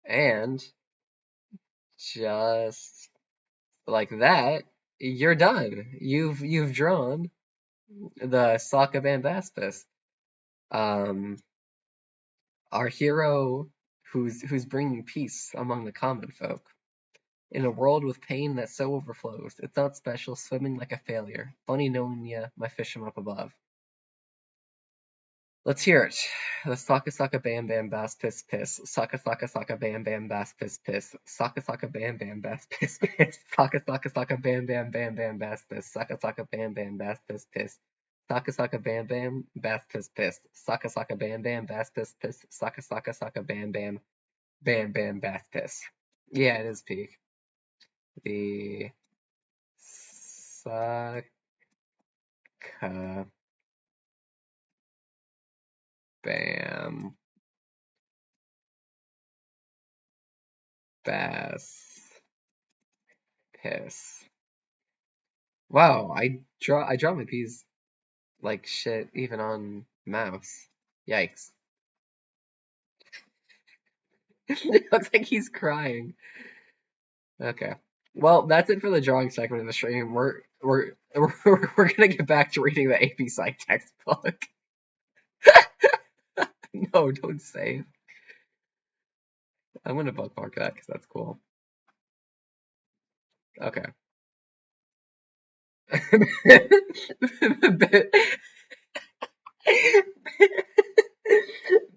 And just like that, you're done. You've drawn the Sokka Baspis. Um, our hero who's bringing peace among the common folk. In a world with pain that so overflows, it's not special, swimming like a failure. Funny knowing ya, my fish from up above. Let's hear it. The Saka Saka Bam Bam Bass Piss Piss. Saka Saka Saka Bam Bam Bass Piss Piss. Saka Saka Bam Bam Bass Piss Piss. Saka Saka Saka Bam Bam Bam Bam Bass Piss. Saka Saka Bam Bam Bass Piss Piss. Saka Saka Bam Bam Bass Piss Piss. Saka Saka Bam Bam Bass Piss Piss. Saka Saka Saka Bam Bam Bam Bam Bass Piss. Yeah, it is peak. The Saka Bam Bass Piss. Wow, I draw my P's like shit even on mouse. Yikes. It looks like he's crying. Okay. Well, that's it for the drawing segment of the stream. We're gonna get back to reading the AP Psych textbook. No, don't save. I'm gonna bookmark that because that's cool. Okay.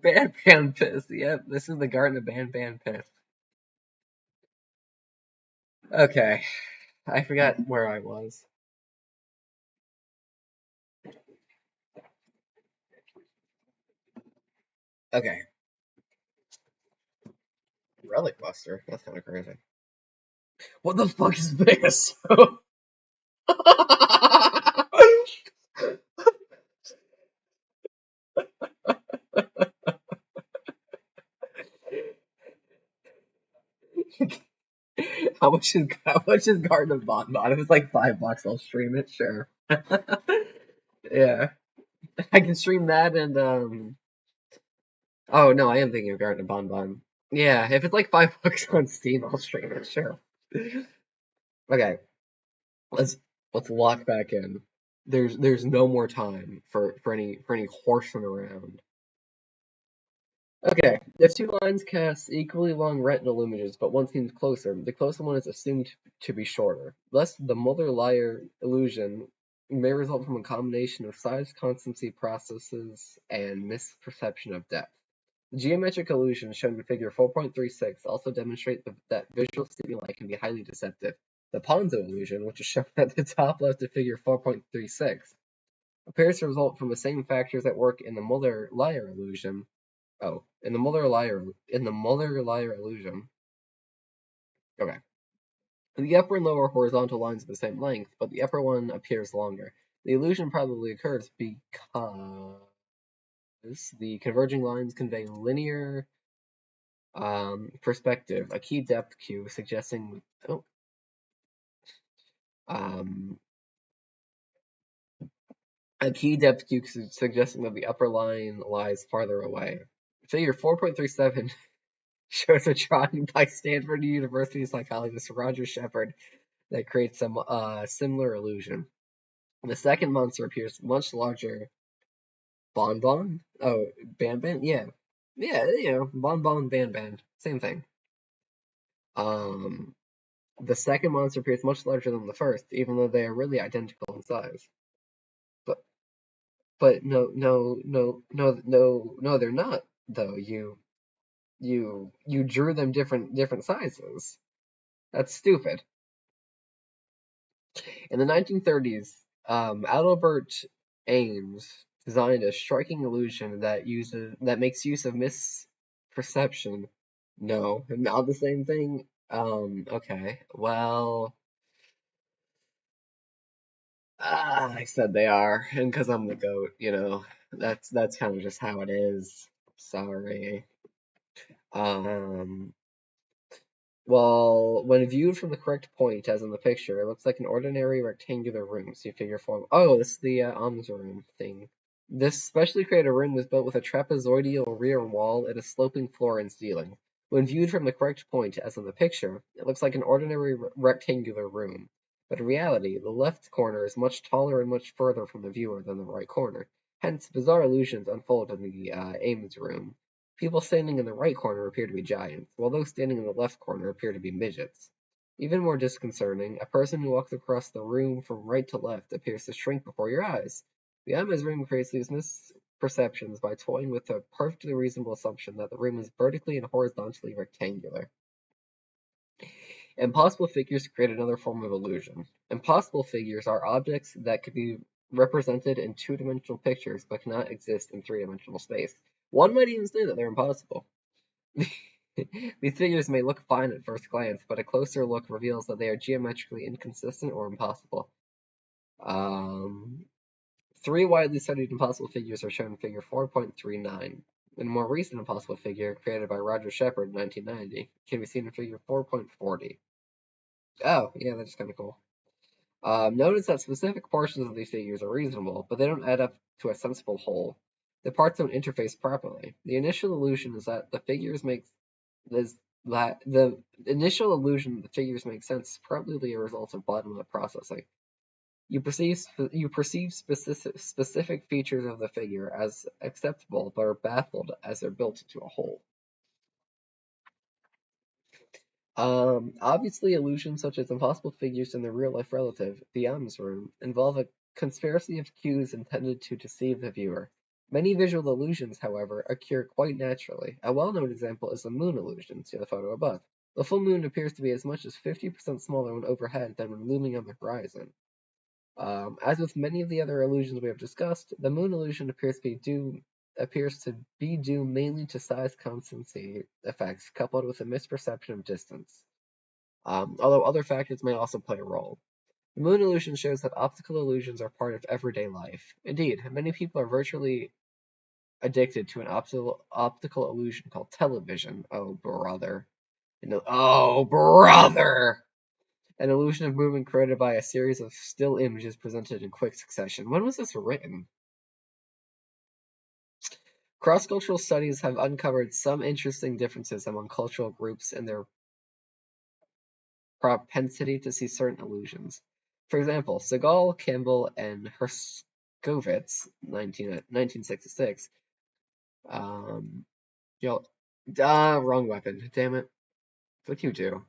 Ban piss. Yep, this is the Garden of Ban piss. Okay, I forgot where I was. Okay, Relic Buster. That's kind of crazy. What the fuck is this? how much is Garden of Bonbon? It was like $5. I'll stream it, sure. Yeah, I can stream that and Oh no, I am thinking of Garden of Bonbon. Yeah, if it's like $5 on Steam, I'll stream it, sure. Okay, let's let's lock back in. There's no more time for any horsing around. Okay, the two lines cast equally long retinal images, but one seems closer. The closer one is assumed to be shorter. Thus, the Muller-Lyer illusion may result from a combination of size constancy processes and misperception of depth. The geometric illusions shown in figure 4.36 also demonstrate that visual stimuli can be highly deceptive. The Ponzo illusion, which is shown at the top left of figure 4.36, appears to result from the same factors at work in the Muller-Lyer illusion. Oh, in the Muller-Lyer illusion. Okay. The upper and lower horizontal lines are the same length, but the upper one appears longer. The illusion probably occurs because the converging lines convey linear perspective, a key depth cue suggesting a key depth cue suggesting that the upper line lies farther away. Figure 4.37 shows a drawing by Stanford University psychologist Roger Shepard that creates some similar illusion. The second monster appears much larger. Bonbon? Oh, Ban? Yeah. Yeah, Bonbon, Ban. Same thing. Um, the second monster appears much larger than the first, even though they are really identical in size. But no, they're not, though. You drew them different sizes. That's stupid. In the 1930s, Adalbert Ames designed a striking illusion that makes use of misperception. No, not the same thing. Okay. Well, I said they are, and because I'm the goat, that's kind of just how it is. Sorry. Um, Well, when viewed from the correct point, as in the picture, it looks like an ordinary rectangular room. See figure 4. Oh, this is the arms room thing. This specially created room was built with a trapezoidal rear wall and a sloping floor and ceiling. When viewed from the correct point, as in the picture, it looks like an ordinary rectangular room. But in reality, the left corner is much taller and much further from the viewer than the right corner. Hence, bizarre illusions unfold in the Ames room. People standing in the right corner appear to be giants, while those standing in the left corner appear to be midgets. Even more disconcerting, a person who walks across the room from right to left appears to shrink before your eyes. The Emma's room creates these misperceptions by toying with a perfectly reasonable assumption that the room is vertically and horizontally rectangular. Impossible figures create another form of illusion. Impossible figures are objects that could be represented in two-dimensional pictures but cannot exist in three-dimensional space. One might even say that they're impossible. These figures may look fine at first glance, but a closer look reveals that they are geometrically inconsistent or impossible. Three widely studied impossible figures are shown in figure 4.39. And a more recent impossible figure, created by Roger Shepard in 1990, can be seen in figure 4.40. Oh, yeah, that's kind of cool. Notice that specific portions of these figures are reasonable, but they don't add up to a sensible whole. The parts don't interface properly. The initial illusion that the figures make sense is probably a result of bottom-up processing. You perceive specific features of the figure as acceptable, but are baffled as they're built into a whole. Obviously, illusions such as impossible figures in the real-life relative, the M's room, involve a conspiracy of cues intended to deceive the viewer. Many visual illusions, however, occur quite naturally. A well-known example is the moon illusion, see the photo above. The full moon appears to be as much as 50% smaller when overhead than when looming on the horizon. As with many of the other illusions we have discussed, the moon illusion appears to be due mainly to size constancy effects coupled with a misperception of distance, although other factors may also play a role. The moon illusion shows that optical illusions are part of everyday life. Indeed, many people are virtually addicted to an optical illusion called television. Oh, brother. Oh, brother! An illusion of movement created by a series of still images presented in quick succession. When was this written? Cross-cultural studies have uncovered some interesting differences among cultural groups in their propensity to see certain illusions. For example, Segal, Campbell, and Herskovitz, 1966. Wrong weapon. Damn it. What'd you do?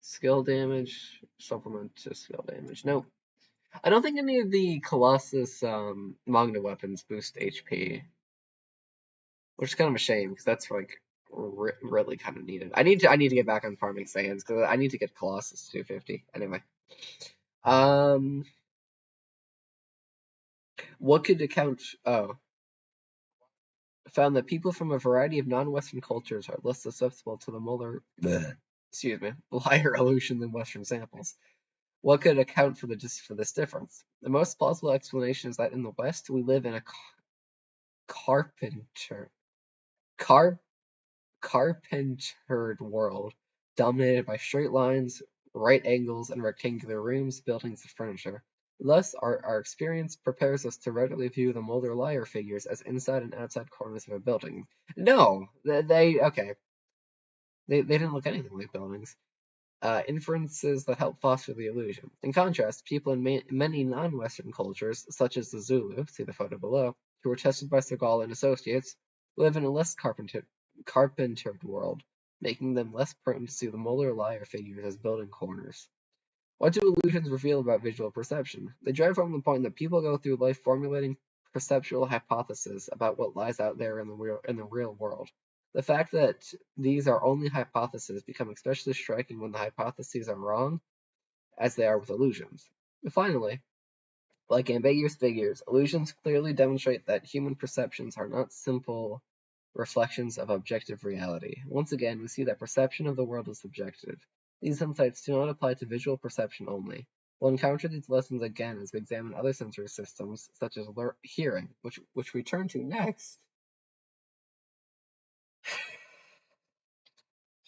Skill damage, supplement to skill damage. Nope. I don't think any of the Colossus Magna weapons boost HP, which is kind of a shame because that's like really kind of needed. I need to get back on farming sands because I need to get Colossus 250. Anyway, what could account? Oh, found that people from a variety of non-Western cultures are less susceptible to the liar illusion than Western samples. What could account for this difference? The most plausible explanation is that in the West we live in a carpentered world, dominated by straight lines, right angles, and rectangular rooms, buildings, and furniture. Thus, our experience prepares us to readily view the Mulder liar figures as inside and outside corners of a building. No, okay. They didn't look anything like buildings. Inferences that help foster the illusion. In contrast, people in many non-Western cultures, such as the Zulu, see the photo below, who were tested by Segal and associates, live in a less carpentered world, making them less prone to see the molar liar figures as building corners. What do illusions reveal about visual perception? They drive home the point that people go through life formulating perceptual hypotheses about what lies out there in the real world. The fact that these are only hypotheses become especially striking when the hypotheses are wrong, as they are with illusions. Finally, like ambiguous figures, illusions clearly demonstrate that human perceptions are not simple reflections of objective reality. Once again, we see that perception of the world is subjective. These insights do not apply to visual perception only. We'll encounter these lessons again as we examine other sensory systems, such as hearing, which we turn to next.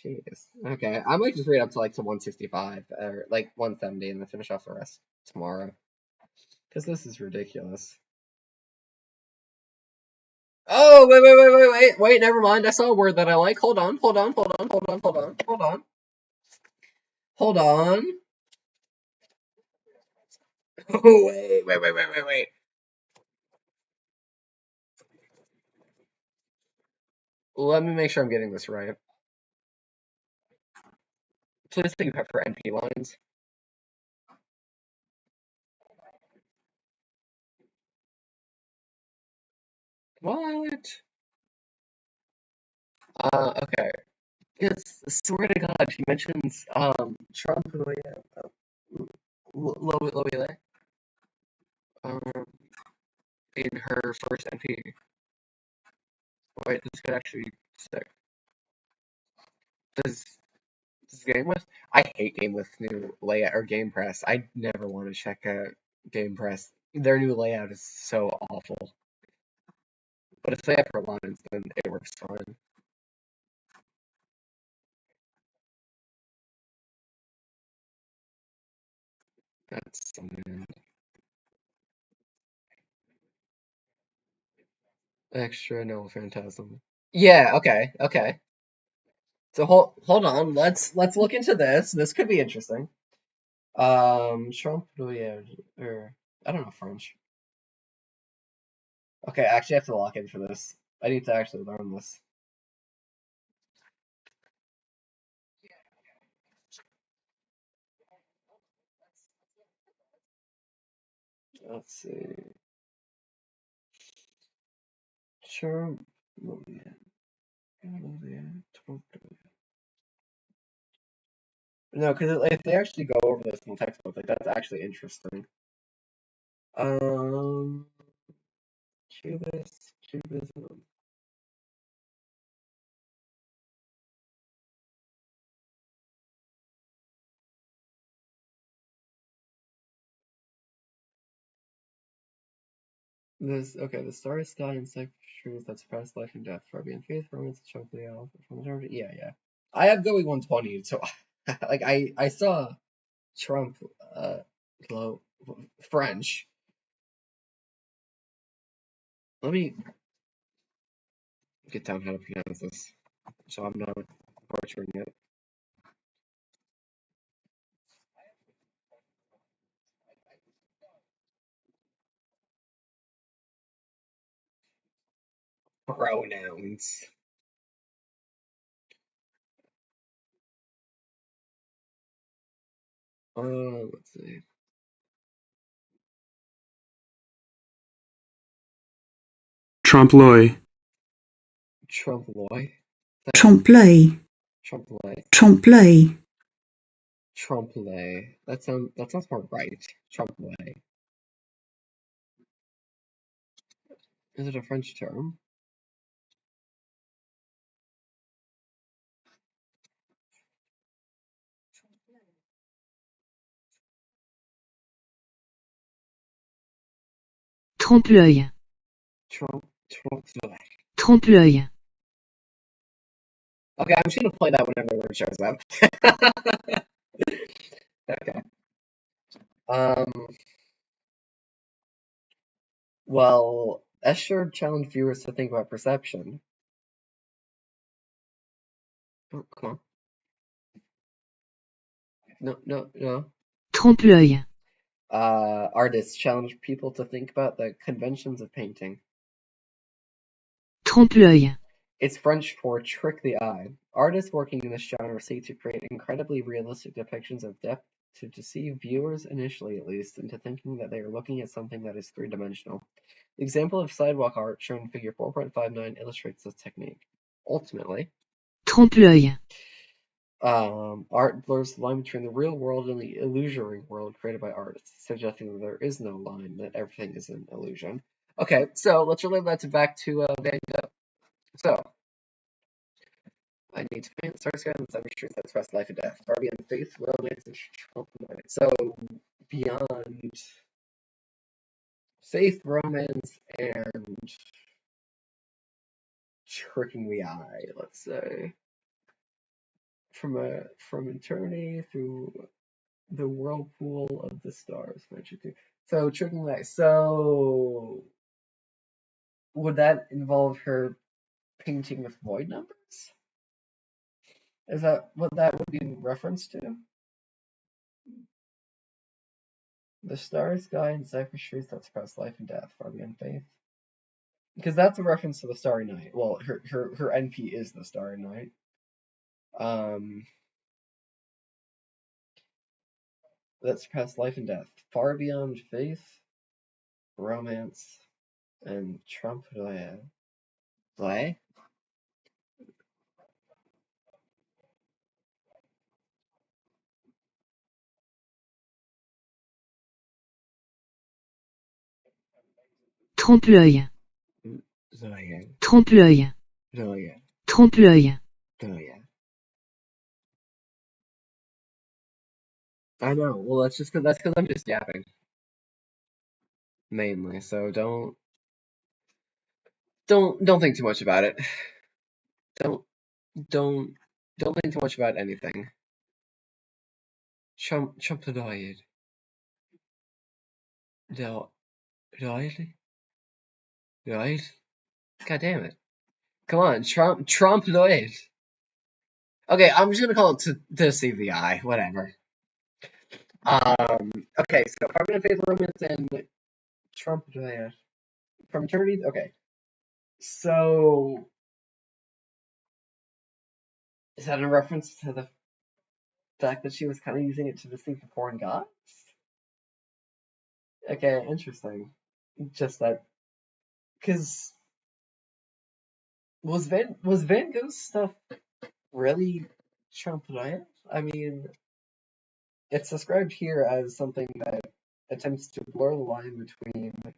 Jeez. Okay, I might just read up to 165 or 170 and then finish off the rest tomorrow. Because this is ridiculous. Oh, wait, never mind. I saw a word that I like. Hold on. Oh, wait. Let me make sure I'm getting this right. Please think for NP lines. What? Okay. Yes, swear to God, he mentions Trump Lowie um in her first NP. Wait, this could actually stick. Does Game with? I hate Game with new layout or Game Press. I never want to check out Game Press. Their new layout is so awful. But if they have her lines, then it works fine. That's so mad. Extra no phantasm. Yeah, okay. So hold on. Let's look into this. This could be interesting. Trump, yeah, or I don't know French. Okay, I actually have to lock in for this. I need to actually learn this. Let's see. Trump, no, because if they actually go over this in the textbook, that's actually interesting. Um, Cubism. The starry sky and cypher truth that surpass life and death, Fabian faith, romance, chocolate, from eternity. Yeah. I have Goey 120, so I saw Trump low French. Let me get down how to pronounce this, so I'm not butchering it. Pronouns. Let's see. Trompe-l'œil. Trompe-l'œil. Trompe-l'œil. Trompe-l'œil. Trompe-l'œil. Trompe-l'œil. That sounds more right. Trompe-l'œil. Is it a French term? Trompe-l'œil. Trompe-l'œil. Trompe-l'œil. Okay, I'm just gonna play that whenever the word shows up. Okay. Well, Escher challenged viewers to think about perception. Oh, come on. No, no, no. Trompe-l'œil. Artists challenge people to think about the conventions of painting. Trompe-l'œil. It's French for trick the eye. Artists working in this genre seek to create incredibly realistic depictions of depth to deceive viewers, initially at least, into thinking that they are looking at something that is three-dimensional. The example of sidewalk art shown in figure 4.59 illustrates this technique. Ultimately, Trompe-l'œil. art blurs the line between the real world and the illusory world created by artists, suggesting that there is no line, that everything is an illusion. Okay, so let's relate that back to Van Gogh. So, I need to paint stars and seven streets that express life and death, far beyond faith, romance, and trumpet. So, beyond faith, romance, and tricking the eye, let's say. From eternity through the whirlpool of the stars. So tricking the eye. So would that involve her painting with void numbers? Is that what that would be in reference to? The starry sky and cipher streets that express life and death, far beyond faith. Because that's a reference to the Starry Night. Well, her NP is the Starry Night. Um, that surpass life and death, far beyond faith, romance, and trompe-l'œil. Play? Trompe-l'œil. Zoya. Trompe-l'œil. Zoya. Trompe-l'œil. Zoya. I know. Well, that's because I'm just yapping mainly. So don't think too much about it. Don't don't don't think too much about anything. Trompe-l'œil. Del L'œil? L'œil? God damn it! Come on, trompe-l'œil. Okay, I'm just gonna call it to deceive the eye. Whatever. Okay, so Carbon and Faith Romance and trompe-l'œil from eternity. Okay, so is that a reference to the fact that she was kind of using it to deceive the foreign gods? Okay, interesting. Just that, because was Van Gogh's stuff really Trump-like? I mean, it's described here as something that attempts to blur the line between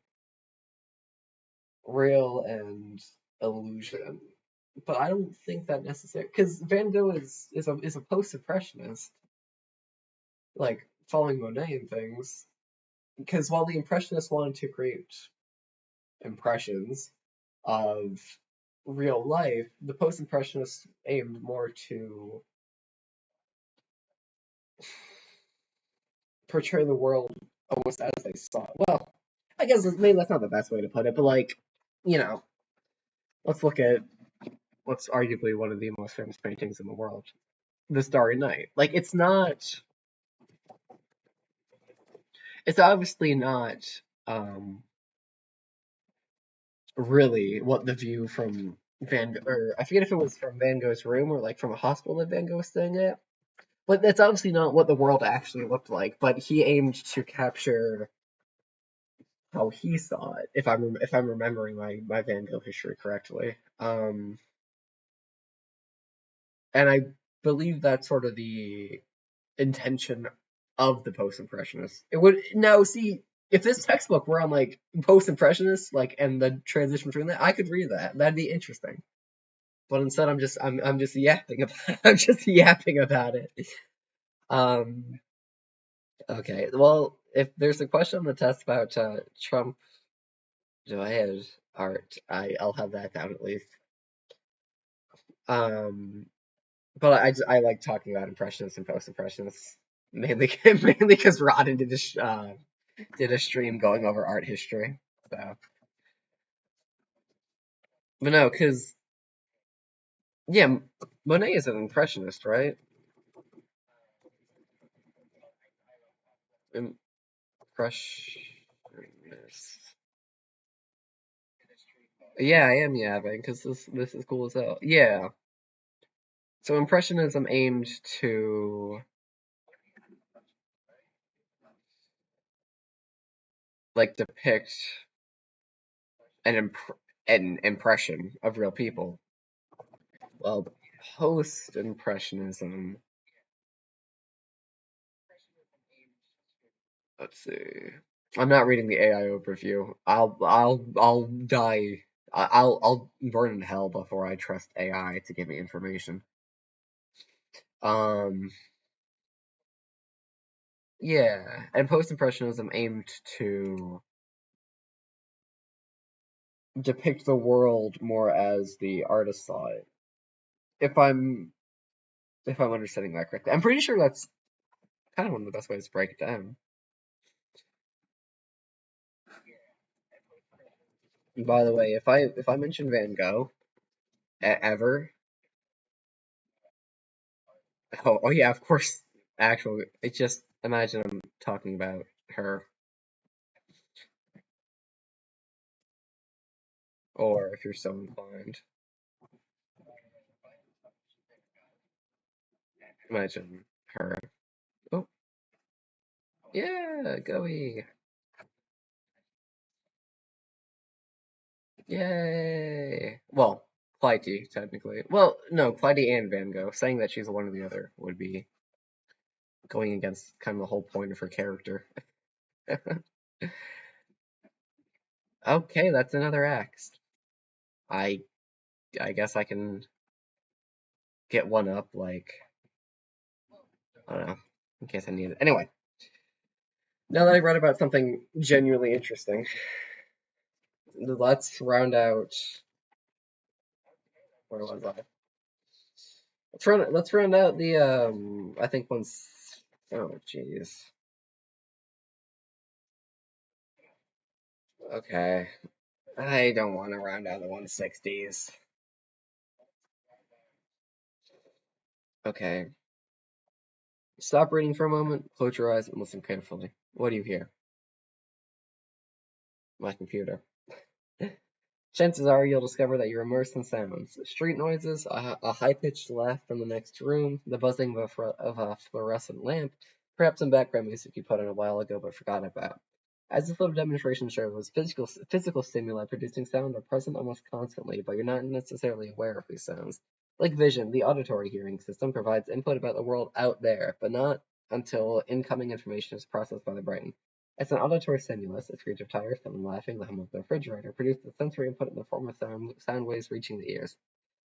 real and illusion, but I don't think that necessary because Van Gogh is a post-impressionist, like following Monet and things. Because while the impressionists wanted to create impressions of real life, the post-impressionists aimed more to portray the world almost as they saw it. Well, I guess maybe that's not the best way to put it, but like, you know, let's look at what's arguably one of the most famous paintings in the world, The Starry Night. Like, it's obviously not really what the view from Van Gogh, or I forget if it was from Van Gogh's room or like from a hospital that Van Gogh was staying at. But that's obviously not what the world actually looked like. But he aimed to capture how he saw it, if I'm remembering my Van Gogh history correctly. And I believe that's sort of the intention of the post-impressionists. It would now see if this textbook were on like post-impressionists, like and the transition between that, I could read that. That'd be interesting. But instead, I'm just yapping about I'm just yapping about it. Um. Okay. Well, if there's a question on the test about Trump Joanne's art, I'll have that down at least. Um, but I like talking about impressionists and post-impressionists mainly mainly because Rodden did a stream going over art history. So, but no, because yeah, Monet is an impressionist, right? Impressionist. Yeah, I am yapping because this is cool as hell. Yeah. So Impressionism aimed to like depict an impression of real people. Well, post-impressionism. Let's see. I'm not reading the AI overview. I'll die. I'll burn in hell before I trust AI to give me information. Um, yeah, and post-impressionism aimed to depict the world more as the artist saw it. If I'm understanding that correctly, I'm pretty sure that's kind of one of the best ways to break it down. By the way, if I mention Van Gogh ever, oh yeah, of course, actually, it's just imagine I'm talking about her, or if you're so inclined, imagine her. Oh yeah, Goey, yay! Well, Clytie technically. Well, no, Clytie and Van Gogh. Saying that she's one or the other would be going against kind of the whole point of her character. Okay, that's another axe. I I guess I can get one up, like, I don't know, in case I need it. Anyway, now that I read about something genuinely interesting, let's round out. Where was I? Let's round out the I think once. Oh jeez. Okay, I don't want to round out the 160s. Okay, stop reading for a moment, close your eyes, and listen carefully. What do you hear? My computer. Chances are you'll discover that you're immersed in sounds. Street noises, a high-pitched laugh from the next room, the buzzing of a fluorescent lamp, perhaps some background music you put on a while ago but forgot about. As this little demonstration shows, physical stimuli producing sound are present almost constantly, but you're not necessarily aware of these sounds. Like vision, the auditory hearing system provides input about the world out there, but not until incoming information is processed by the brain. As an auditory stimulus, a screech of tires, someone laughing, the hum of the refrigerator, produces sensory input in the form of sound waves reaching the ears.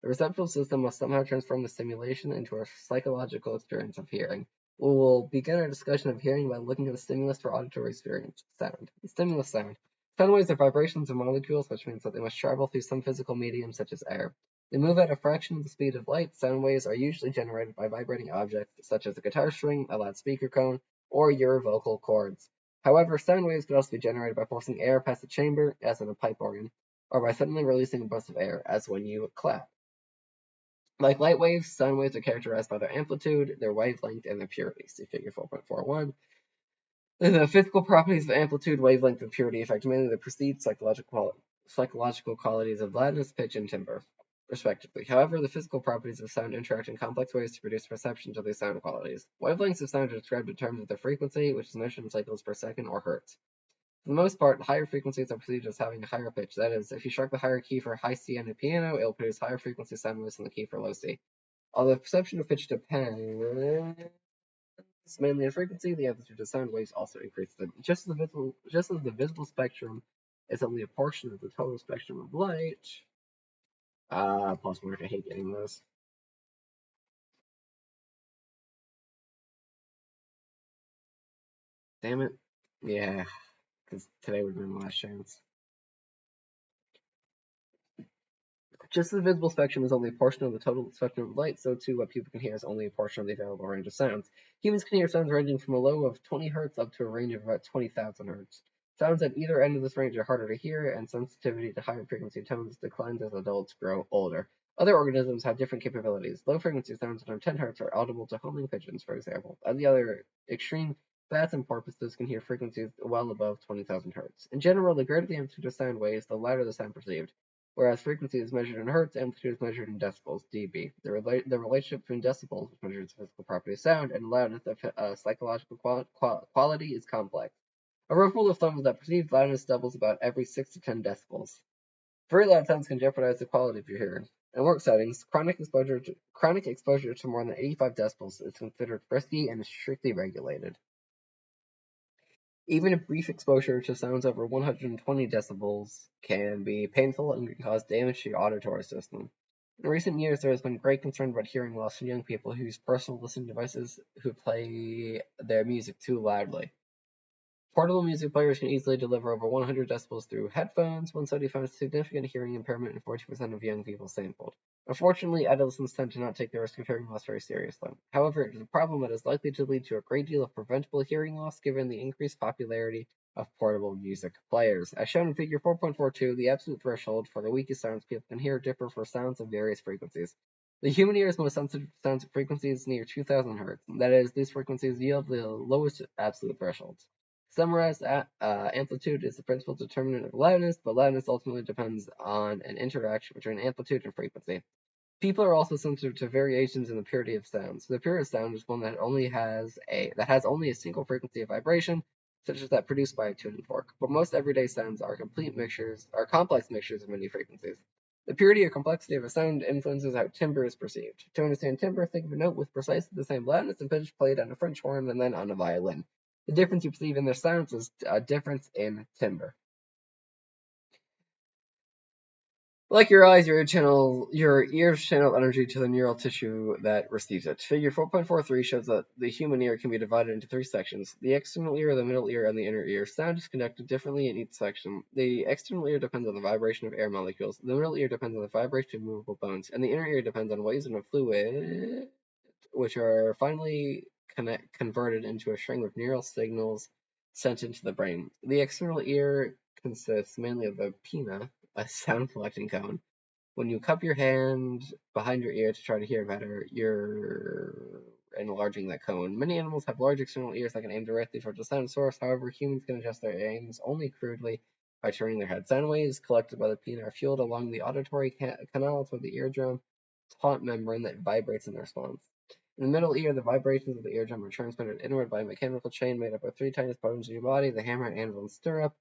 The receptual system must somehow transform the stimulation into a psychological experience of hearing. We will begin our discussion of hearing by looking at the stimulus for auditory experience, sound. The stimulus sound. Sound waves are vibrations of molecules, which means that they must travel through some physical medium such as air. They move at a fraction of the speed of light. Sound waves are usually generated by vibrating objects such as a guitar string, a loudspeaker cone, or your vocal cords. However, sound waves could also be generated by forcing air past the chamber, as in a pipe organ, or by suddenly releasing a burst of air, as when you clap. Like light waves, sound waves are characterized by their amplitude, their wavelength, and their purity. See figure 4.41. The physical properties of amplitude, wavelength, and purity affect mainly the perceived psychological qualities of loudness, pitch, and timbre, respectively. However, the physical properties of sound interact in complex ways to produce perceptions of these sound qualities. Wavelengths of sound are described in terms of their frequency, which is measured in cycles per second or hertz. For the most part, higher frequencies are perceived as having a higher pitch. That is, if you strike the higher key for high C on a piano, it will produce higher frequency sound waves than the key for low C. Although the perception of pitch depends mainly on frequency, the amplitude of sound waves also increases. Just as the visible spectrum is only a portion of the total spectrum of light. Plus mark, I hate getting those. Damn it. Yeah, because today would have been my last chance. Just as the visible spectrum is only a portion of the total spectrum of light, so too what people can hear is only a portion of the available range of sounds. Humans can hear sounds ranging from a low of 20 Hz up to a range of about 20,000 Hz. Sounds at either end of this range are harder to hear, and sensitivity to higher frequency tones declines as adults grow older. Other organisms have different capabilities. Low frequency sounds under 10 Hz are audible to homing pigeons, for example. At the other extreme, Bats and porpoises can hear frequencies well above 20,000 hertz. In general, the greater the amplitude of sound waves, the louder the sound perceived. Whereas frequency is measured in hertz, amplitude is measured in decibels, dB. The relationship between decibels, which measures the physical property of sound, and loudness, the psychological quality, is complex. A rough rule of thumb is that perceived loudness doubles about every 6 to 10 decibels. Very loud sounds can jeopardize the quality of your hearing. In work settings, chronic exposure to more than 85 decibels is considered risky and is strictly regulated. Even a brief exposure to sounds over 120 decibels can be painful and can cause damage to your auditory system. In recent years, there has been great concern about hearing loss in young people who use personal listening devices who play their music too loudly. Portable music players can easily deliver over 100 decibels through headphones. One study found significant hearing impairment in 40% of young people sampled. Unfortunately, adolescents tend to not take the risk of hearing loss very seriously. However, it is a problem that is likely to lead to a great deal of preventable hearing loss given the increased popularity of portable music players. As shown in figure 4.42, the absolute threshold for the weakest sounds people can hear differ for sounds of various frequencies. The human ear is most sensitive to sounds at frequencies near 2000 Hz. That is, these frequencies yield the lowest absolute thresholds. Summarized amplitude is the principal determinant of loudness, but loudness ultimately depends on an interaction between amplitude and frequency. People are also sensitive to variations in the purity of sound. So the purest sound is one that has only a single frequency of vibration, such as that produced by a tuning fork. But most everyday sounds are complex mixtures of many frequencies. The purity or complexity of a sound influences how timbre is perceived. To understand timbre, think of a note with precisely the same loudness and pitch played on a French horn and then on a violin. The difference you perceive in their sounds is a difference in timbre. Like your eyes, your ears channel energy to the neural tissue that receives it. Figure 4.43 shows that the human ear can be divided into 3 sections: the external ear, the middle ear, and the inner ear. Sound is conducted differently in each section. The external ear depends on the vibration of air molecules, the middle ear depends on the vibration of movable bones, and the inner ear depends on waves in a fluid, which are finally converted into a string of neural signals sent into the brain. The external ear consists mainly of a pinna, a sound collecting cone. When you cup your hand behind your ear to try to hear better, you're enlarging that cone. Many animals have large external ears that can aim directly towards the sound source. However, humans can adjust their aims only crudely by turning their head. Sound waves collected by the pinna are fueled along the auditory canal toward the eardrum taut membrane that vibrates in response. In the middle ear, the vibrations of the eardrum are transmitted inward by a mechanical chain made up of 3 tiniest bones in your body: the hammer, anvil, and stirrup,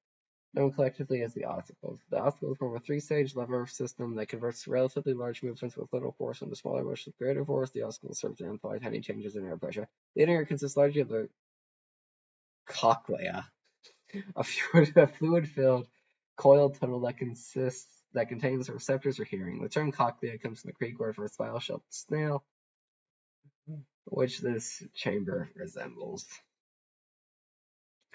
known collectively as the ossicles. The ossicles form a 3-stage lever system that converts relatively large movements with little force into smaller motions with greater force. The ossicles serve to amplify tiny changes in air pressure. The inner ear consists largely of the cochlea, a fluid-filled coiled tunnel that contains receptors for hearing. The term cochlea comes from the Greek word for a spiral-shaped snail, which this chamber resembles.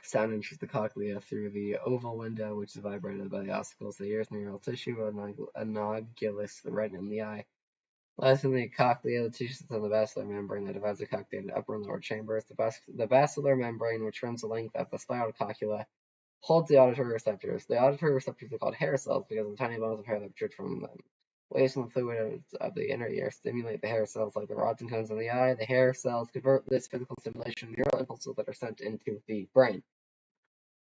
Sound enters the cochlea through the oval window, which is vibrated by the ossicles, the ear's neural tissue, anovulus, the retina, and the eye. Lastly, the cochlea, the tissue sits on the basilar membrane that divides the cochlea into upper and lower chambers. The basilar membrane, which runs the length of the spiral cochlea, holds the auditory receptors. The auditory receptors are called hair cells because of the tiny bones of hair that protrude from them. Waves from the fluid of the inner ear stimulate the hair cells like the rods and cones in the eye. The hair cells convert this physical stimulation to neural impulses that are sent into the brain.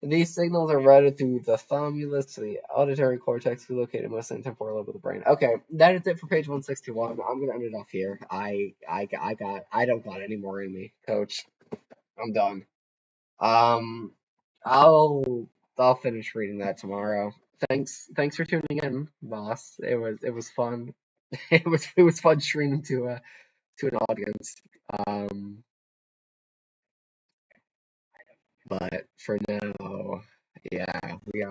These signals are routed through the thalamus to the auditory cortex, located mostly in the temporal lobe of the brain. Okay, that is it for page 161. I'm gonna end it off here. I don't got any more in me, Coach. I'm done. I'll finish reading that tomorrow. Thanks for tuning in, boss. It was fun. It was fun streaming to an audience. But for now, yeah, we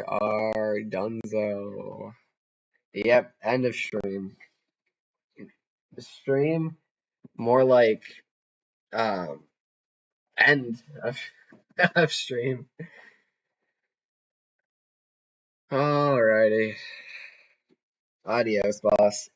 are donezo. Yep, end of stream. Stream, more like end of, of stream. Alrighty. Adios, boss.